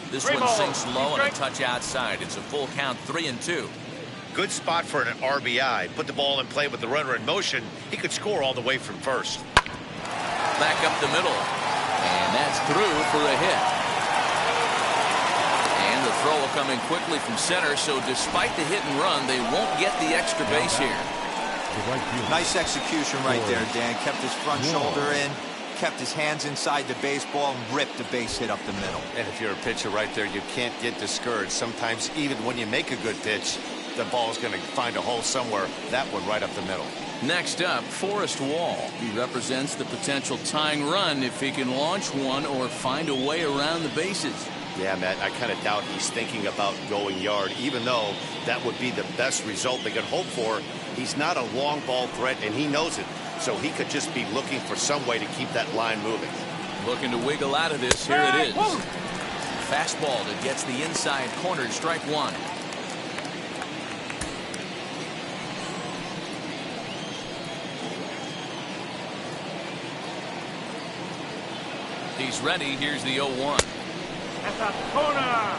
This one sinks low and a touch outside. It's a full count, 3-2. Good spot for an RBI. Put the ball in play with the runner in motion. He could score all the way from first. Back up the middle. And that's through for a hit. And the throw coming quickly from center, so despite the hit and run, they won't get the extra base here. Nice execution right there, Dan. Kept his front shoulder in, kept his hands inside the baseball, and ripped a base hit up the middle. And if you're a pitcher right there, you can't get discouraged. Sometimes even when you make a good pitch, the ball's going to find a hole somewhere. That one right up the middle. Next up, Forrest Wall. He represents the potential tying run if he can launch one or find a way around the bases. Yeah, Matt, I kind of doubt he's thinking about going yard, even though that would be the best result they could hope for. He's not a long ball threat, and he knows it. So he could just be looking for some way to keep that line moving. Looking to wiggle out of this. Here it is. Fastball that gets the inside corner. Strike 1. He's ready. Here's the 0-1. That's a corner.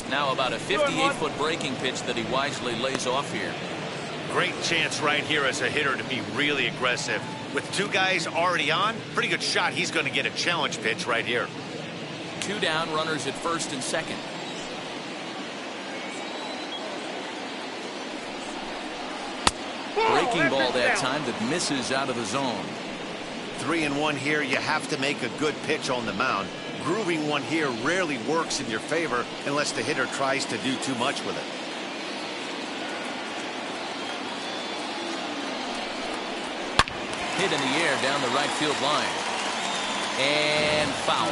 Now about a 58-foot breaking pitch that he wisely lays off here. Great chance right here as a hitter to be really aggressive. With 2 guys already on, pretty good shot. He's going to get a challenge pitch right here. 2 down, runners at first and second. Breaking ball that time that misses out of the zone. 3-1 here. You have to make a good pitch on the mound. Grooving one here rarely works in your favor unless the hitter tries to do too much with it. Hit in the air down the right field line. And foul.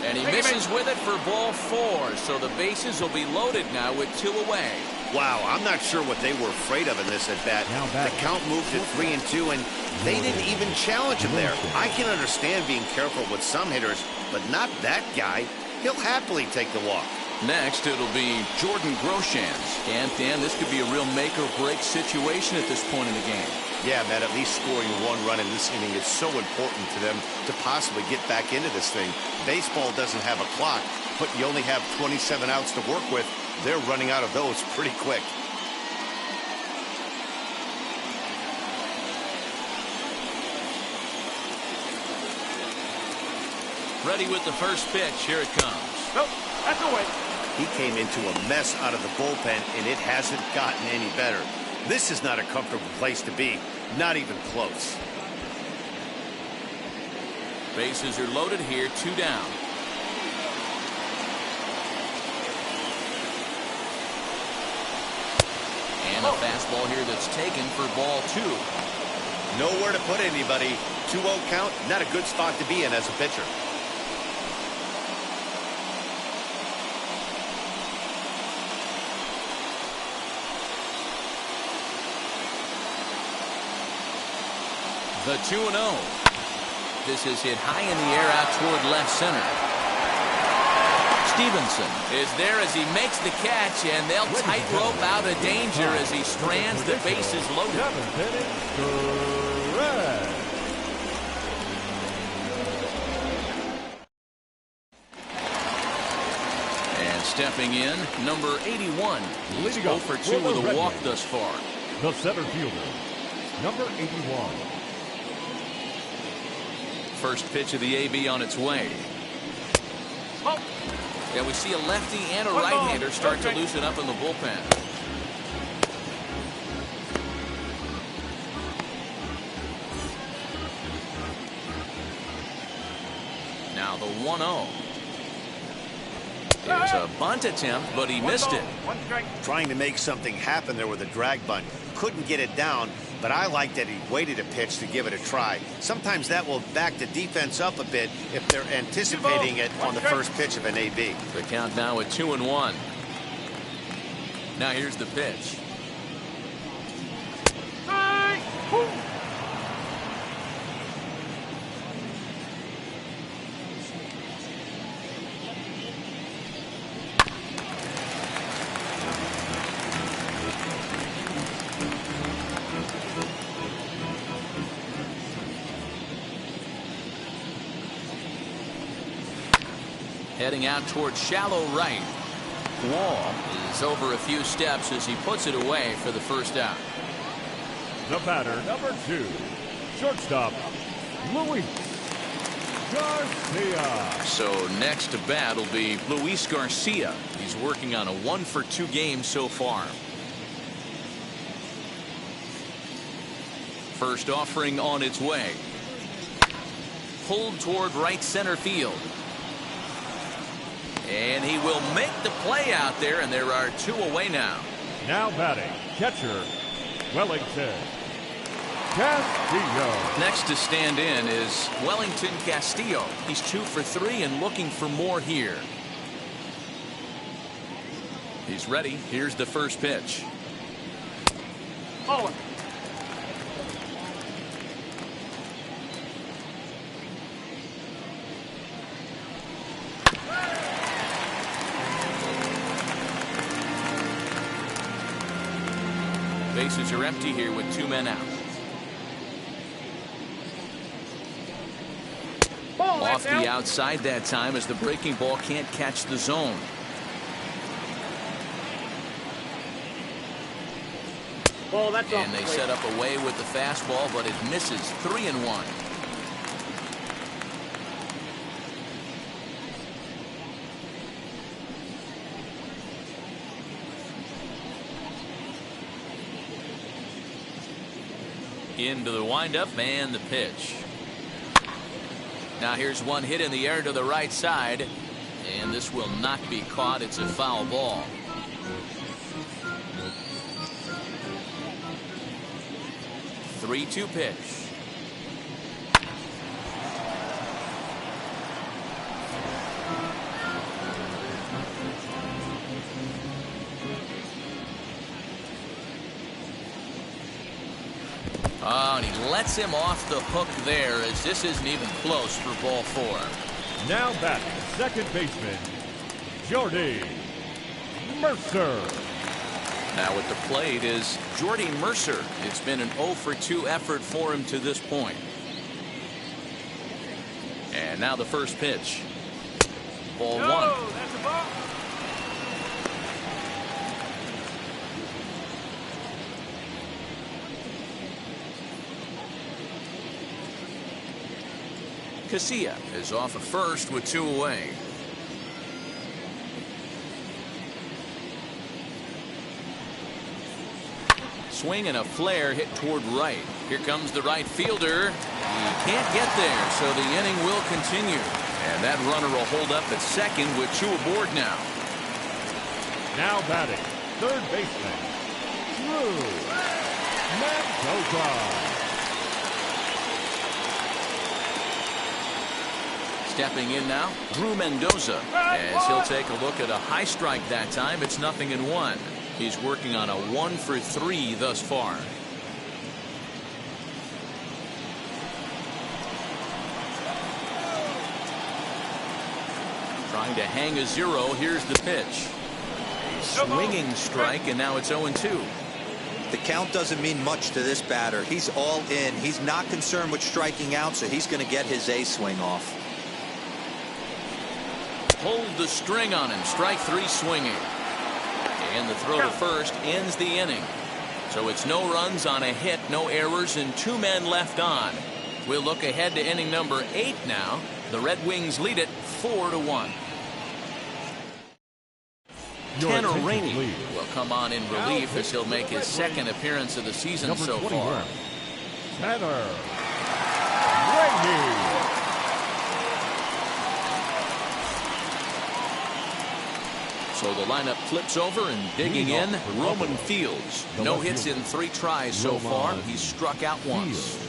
And he misses with it for ball 4. So the bases will be loaded now with 2 away. Wow, I'm not sure what they were afraid of in this at bat. The count moved to 3-2, and they didn't even challenge him there. I can understand being careful with some hitters, but not that guy. He'll happily take the walk. Next, it'll be Jordan Groshans. And Dan, this could be a real make-or-break situation at this point in the game. Yeah, Matt, at least scoring 1 run in this inning is so important to them to possibly get back into this thing. Baseball doesn't have a clock, but you only have 27 outs to work with. They're running out of those pretty quick. Ready with the first pitch. Here it comes. Nope, that's away. He came into a mess out of the bullpen, and it hasn't gotten any better. This is not a comfortable place to be. Not even close. Bases are loaded here. 2 down. And a fastball here that's taken for ball 2. Nowhere to put anybody. 2-0 count. Not a good spot to be in as a pitcher. The 2-0. This is hit high in the air out toward left center. Stevenson is there as he makes the catch, and they'll tightrope out of danger as he strands the bases loaded. And stepping in, number 81. He's 0 for 2 with a walk thus far. The center fielder, number 81. First pitch of the AB on its way. Yeah, we see a lefty and a right-hander start to loosen up in the bullpen. 1-0. It's a bunt attempt, but he missed it. One strike. Trying to make something happen there with a drag bunt. Couldn't get it down, but I like that he waited a pitch to give it a try. Sometimes that will back the defense up a bit if they're anticipating it on the first pitch of an AB. The count now at 2-1. Now here's the pitch. Strike. Woo. Heading out towards shallow right. Wall is over a few steps as he puts it away for the first out. The batter, number 2, shortstop, Luis Garcia. So next to bat will be Luis Garcia. He's working on a 1-for-2 game so far. First offering on its way. Pulled toward right center field. And he will make the play out there, and there are 2 away now. Now batting, catcher, Wellington Castillo. Next to stand in is Wellington Castillo. He's 2 for 3 and looking for more here. He's ready. Here's the first pitch. Ball. Bases are empty here with 2 men out. Ball. Off That's the out. outside that time as the breaking ball can't catch the zone. Ball. That's off. And they set up away with the fastball, but it misses. 3-1. Into the windup and the pitch. Now here's one hit in the air to the right side, and this will not be caught. It's a foul ball. Three-two pitch. Oh, and he lets him off the hook there as this isn't even close for ball 4. Now batting, second baseman, Jordy Mercer. Now at the plate is Jordy Mercer. It's been an 0-for-2 effort for him to this point. And now the first pitch. Ball 1. That's a ball. Casilla is off at first with 2 away. Swing and a flare hit toward right. Here comes the right fielder. He can't get there, so the inning will continue. And that runner will hold up at second with 2 aboard now. Now batting, third baseman, Drew Mendoza. Stepping in now, Drew Mendoza, as he'll take a look at a high strike that time. It's 0-1. He's working on a 1-for-3 thus far. Trying to hang a 0. Here's the pitch. A swinging strike, and now it's 0-2. The count doesn't mean much to this batter. He's all in. He's not concerned with striking out, so he's going to get his A swing off. Pulled the string on him. Strike 3 swinging. And the throw to first ends the inning. So it's no runs on a hit, no errors, and 2 men left on. We'll look ahead to inning number 8 now. The Red Wings lead it 4-1. Tanner Rainey will come on in relief as he'll make his second appearance of the season Number so 21, far. Tanner Rainey. So the lineup flips over and digging in, Roman Fields. No hits in 3 tries so far. He's struck out once.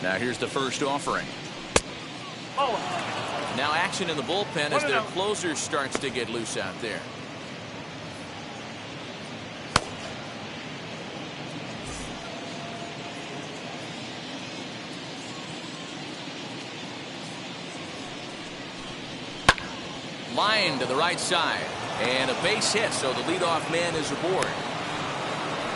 Now here's the first offering. Now action in the bullpen as their closer starts to get loose out there. Line to the right side. And a base hit, so the leadoff man is aboard.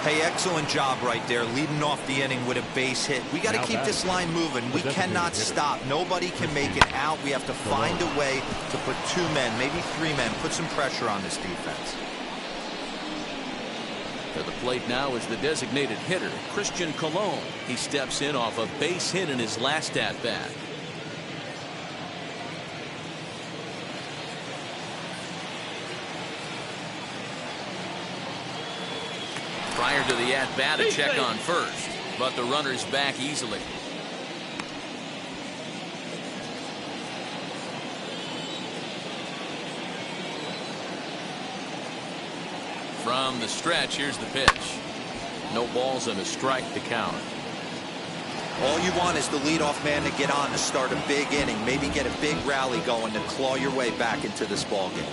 Hey, excellent job right there, leading off the inning with a base hit. We got to keep this line moving. We cannot stop. Nobody can make it out. We have to find a way to put 2 men, maybe 3 men, put some pressure on this defense. To the plate now is the designated hitter, Christian Colon. He steps in off a base hit in his last at-bat. Prior to the at-bat, a check on first, but the runner's back easily. From the stretch, here's the pitch. No balls and a strike to count. All you want is the leadoff man to get on to start a big inning, maybe get a big rally going to claw your way back into this ball game.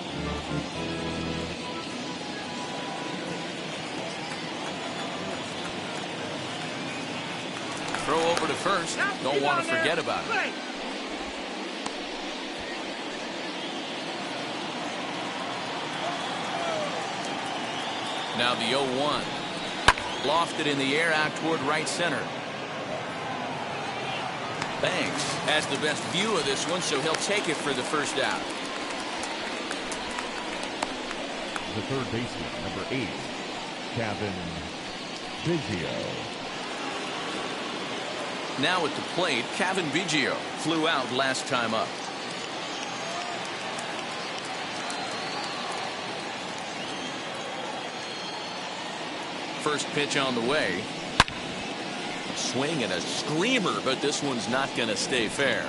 Throw over to first. Don't want to forget about it. Now the 0-1. Lofted in the air out toward right center. Banks has the best view of this one, so he'll take it for the first out. The third baseman, number 8, Kevin Biggio. Now at the plate, Kevin Biggio flew out last time up. First pitch on the way. A swing and a screamer, but this one's not going to stay fair.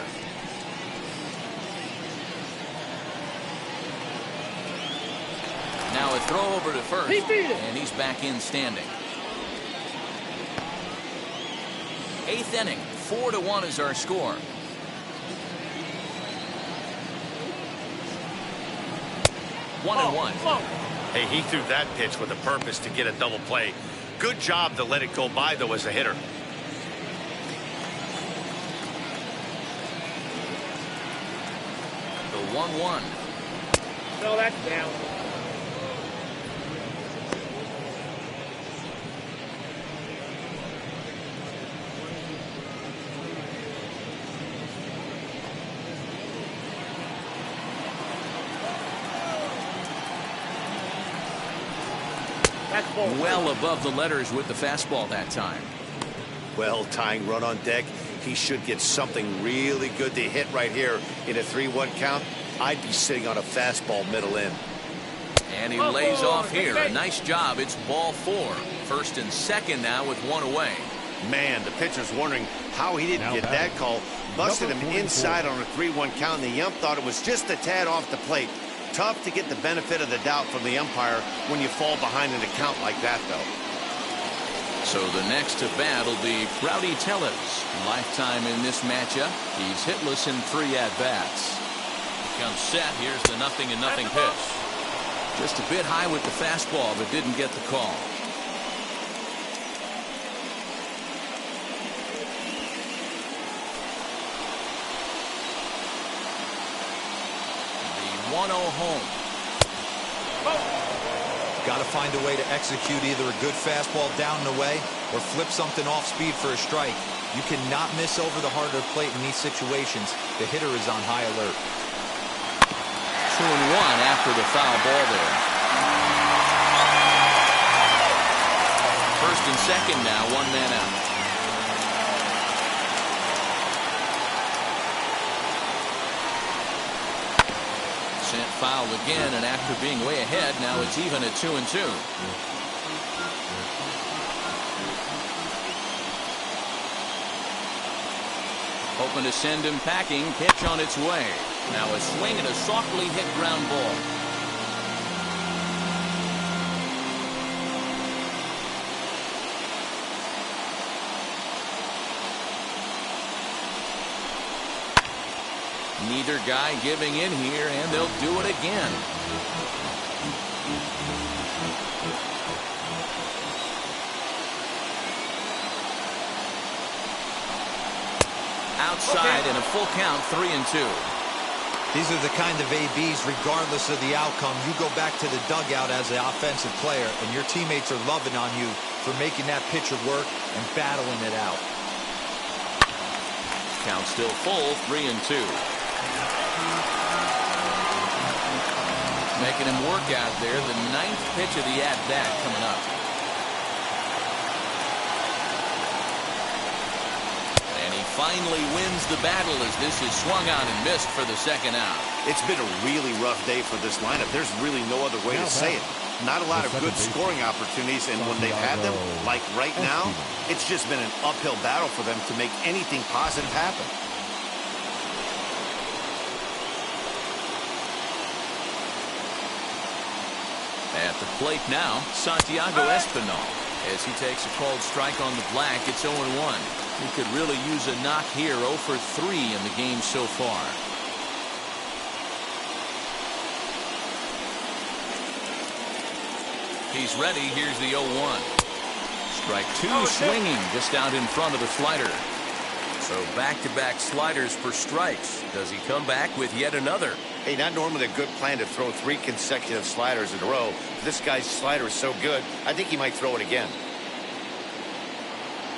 Now a throw over to first, and he's back in standing. 8th inning, 4-1 is our score. One and one. Hey, he threw that pitch with a purpose to get a double play. Good job to let it go by, though, as a hitter. The 1-1. No, that's down. Well above the letters with the fastball that time. Well, tying run on deck. He should get something really good to hit right here in a 3-1 count. I'd be sitting on a fastball middle in. And he lays off here. A nice job. It's ball 4. First and second now with 1 away. Man, the pitcher's wondering how he didn't get that call. Busted him inside on a 3-1 count, and the ump thought it was just a tad off the plate. Tough to get the benefit of the doubt from the umpire when you fall behind in a count like that, though. So the next to bat will be Rowdy Tellez. Lifetime in this matchup. He's hitless in 3 at-bats. Comes set. Here's the 0-0 pitch. Just a bit high with the fastball, but didn't get the call. The 1-0 home. Got to find a way to execute either a good fastball down and away or flip something off speed for a strike. You cannot miss over the heart of the plate in these situations. The hitter is on high alert. 2-1 after the foul ball there. First and second now, 1 man out. Sent foul again, and after being way ahead, now it's even at 2-2. Hoping to send him packing. Pitch on its way. Now a swing and a softly hit ground ball. Neither guy giving in here, and they'll do it again. Outside and a full count, 3-2. These are the kind of ABs, regardless of the outcome. You go back to the dugout as an offensive player, and your teammates are loving on you for making that pitcher work and battling it out. Count still full, 3-2. Making him work out there. The 9th pitch of the at-bat coming up. And he finally wins the battle as this is swung on and missed for the second out. It's been a really rough day for this lineup. There's really no other way to say it. Not a lot of good scoring opportunities, and when they've had them, like right now, it's just been an uphill battle for them to make anything positive happen. At the plate now, Santiago Espinal. As he takes a called strike on the black, it's 0-1. He could really use a knock here, 0 for 3 in the game so far. He's ready. Here's the 0-1. Strike 2 swinging just out in front of the slider. So back-to-back sliders for strikes. Does he come back with yet another? Hey, not normally a good plan to throw 3 consecutive sliders in a row. This guy's slider is so good, I think he might throw it again.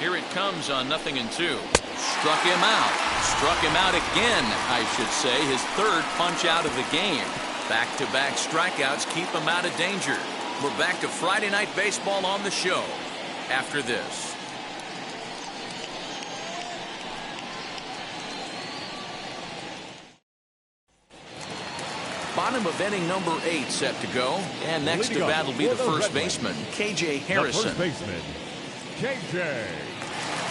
Here it comes on 0-2. Struck him out. Struck him out again, I should say. His 3rd punch out of the game. Back-to-back strikeouts keep him out of danger. We're back to Friday Night Baseball on the show after this. Bottom of inning number 8 set to go. And next to bat will be the first baseman, KJ Harrison. The first baseman, KJ.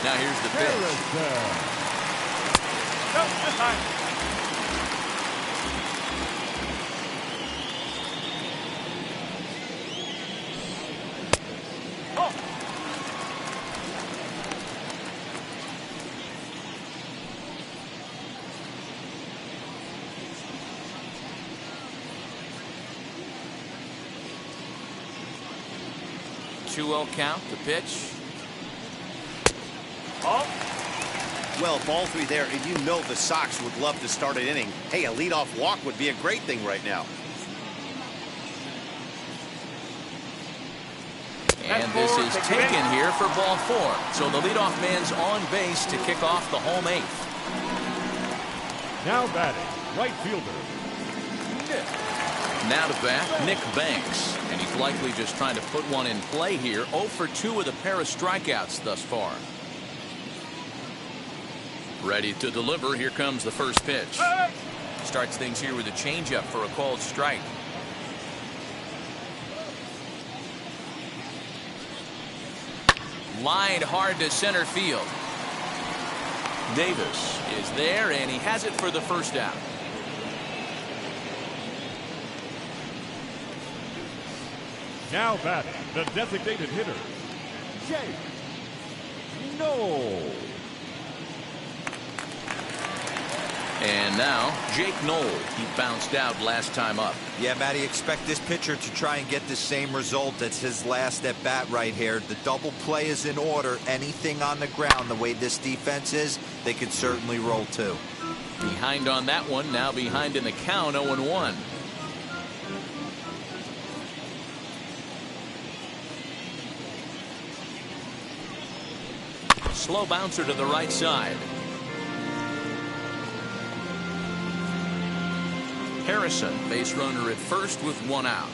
Now here's the pitch. Nope, this time. Oh. Two-0 count, the pitch. Oh. Well, ball 3 there, and you know the Sox would love to start an inning. Hey, a leadoff walk would be a great thing right now. And this is taken here for ball 4. So the leadoff man's on base to kick off the home 8th. Now batting, right fielder, Nick. Now to bat, Nick Banks. And he's likely just trying to put one in play here. 0 for 2 with a pair of strikeouts thus far. Ready to deliver. Here comes the first pitch. Starts things here with a changeup for a called strike. Lined hard to center field. Davis is there, and he has it for the first out. Now batting, the designated hitter, Jake Knoll. And now Jake Knoll. He bounced out last time up. Yeah, Matty, expect this pitcher to try and get the same result. That's his last at bat right here. The double play is in order. Anything on the ground, the way this defense is, they could certainly roll too. Behind on that one. Now behind in the count, 0-1. Slow bouncer to the right side. Harrison, base runner at first with 1 out.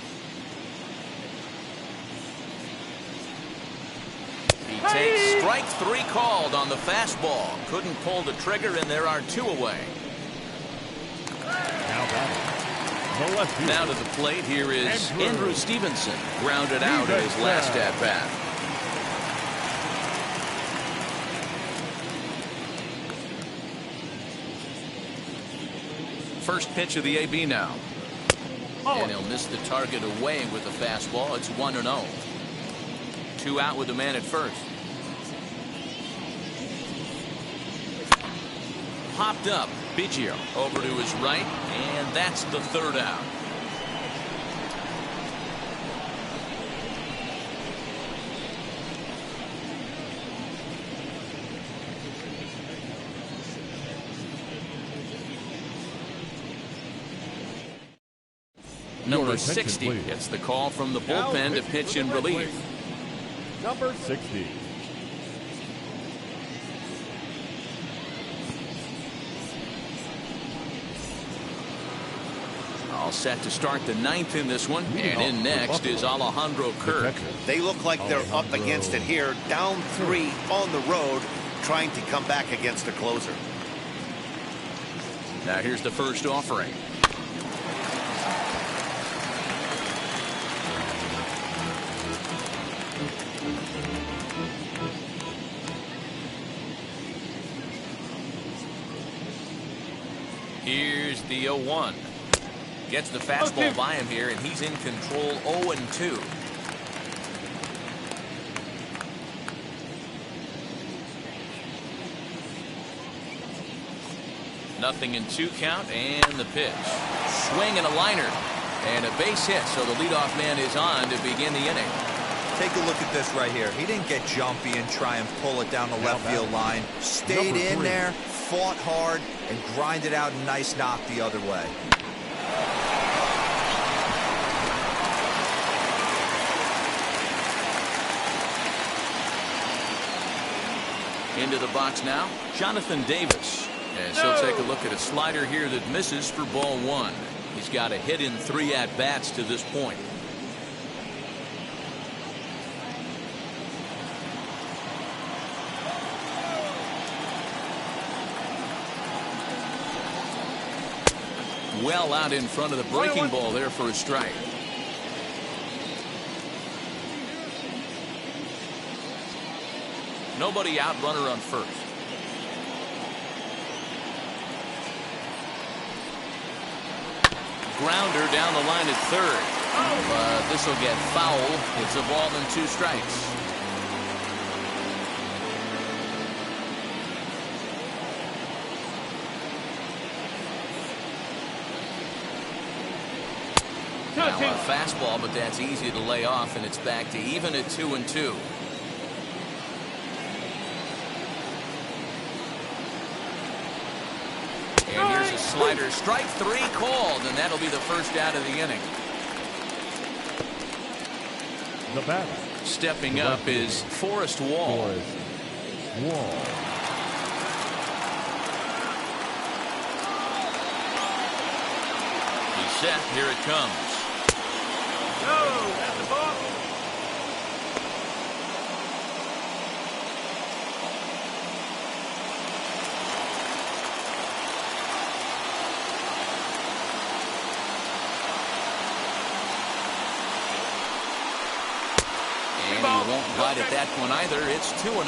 He takes strike 3 called on the fastball. Couldn't pull the trigger, and there are 2 away. Now batting, the left fielder. Now to the plate, here is Andrew Stevenson. Grounded out at his last at bat. First pitch of the AB now. And he'll miss the target away with the fastball. It's 1-0. 2 out with the man at first. Popped up. Biggio over to his right, and that's the 3rd out. Number 60 gets the call from the bullpen to pitch in relief. Number 60. All set to start the 9th in this one, and in next is Alejandro Kirk. They look like they're up against it here, down 3 on the road, trying to come back against a closer. Now here's the first offering. Here's the 0-1. Gets the fastball by him here, and he's in control. 0-2. Nothing in 2 count, and the pitch. Swing and a liner, and a base hit, so the leadoff man is on to begin the inning. Take a look at this right here. He didn't get jumpy and try and pull it down the left field line. Stayed in there, fought hard, and grinded out a nice knock the other way. Into the box now, Jonathan Davis. As he'll take a look at a slider here that misses for ball 1. He's got a hit in 3 at-bats to this point. Well out in front of the breaking ball there for a strike. Nobody out, runner on first. Grounder down the line at third. But this will get foul. It's a ball and 2 strikes. Now a fastball, but that's easy to lay off, and it's back to even at 2-2. And here's a slider. Strike 3 called, and that'll be the first out of the inning. The batter. Stepping up is Forrest Wall. He's set. Here it comes. No, that's the ball. And he won't bite at that one either. It's 2-0.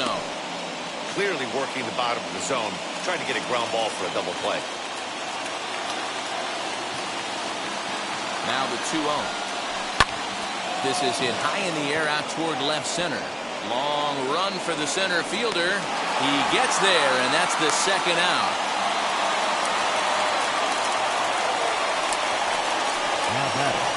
Clearly working the bottom of the zone, trying to get a ground ball for a double play. Now the 2-0. This is hit high in the air out toward left center. Long run for the center fielder. He gets there, and that's the 2nd out. Now batting.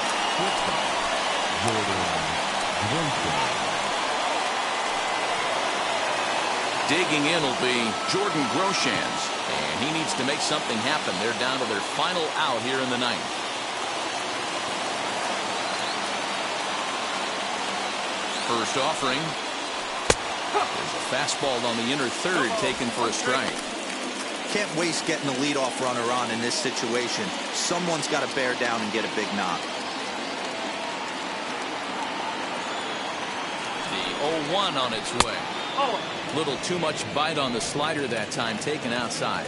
Digging in will be Jordan Groshans, and he needs to make something happen. They're down to their final out here in the 9th. First offering. There's a fastball on the inner third taken for a strike. Can't waste getting the leadoff runner on in this situation. Someone's got to bear down and get a big knock. The 0-1 on its way. Little too much bite on the slider that time, taken outside.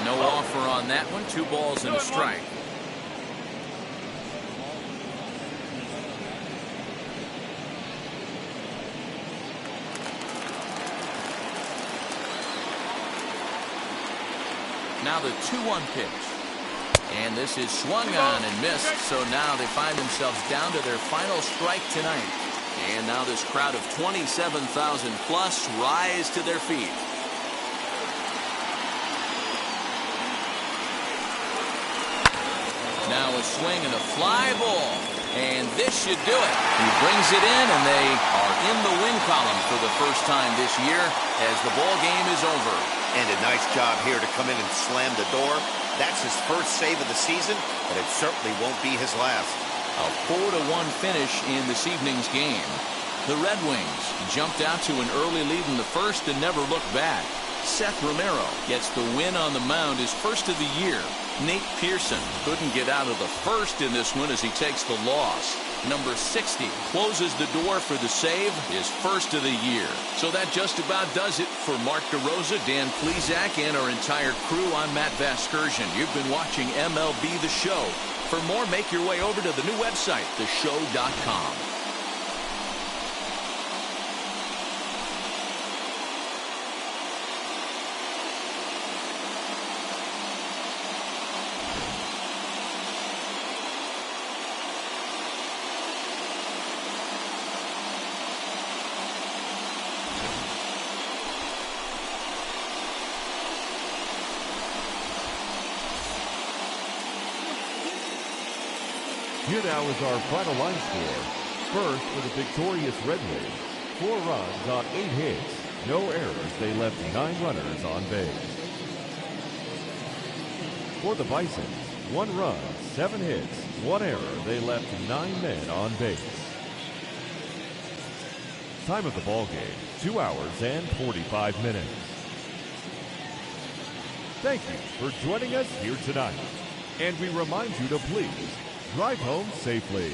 No offer on that one. 2 balls and a strike. Now the 2-1 pitch. And this is swung on and missed, so now they find themselves down to their final strike tonight. And now this crowd of 27,000 plus rise to their feet. Now a swing and a fly ball. And this should do it. He brings it in, and they are in the win column for the first time this year as the ball game is over. And a nice job here to come in and slam the door. That's his first save of the season, but it certainly won't be his last. A 4-1 finish in this evening's game. The Red Wings jumped out to an early lead in the first and never looked back. Seth Romero gets the win on the mound, his first of the year. Nate Pearson couldn't get out of the first in this one as he takes the loss. Number 60 closes the door for the save, his first of the year. So that just about does it for Mark DeRosa, Dan Plesac, and our entire crew. I'm Matt Vasgersian. You've been watching MLB The Show. For more, make your way over to the new website, theshow.com. Here now is our final line score. First, for the victorious Red Wings, 4 runs on 8 hits. No errors. They left 9 runners on base. For the Bisons, 1 run, 7 hits, 1 error. They left 9 men on base. Time of the ball game, 2 hours and 45 minutes. Thank you for joining us here tonight. And we remind you to please drive home safely.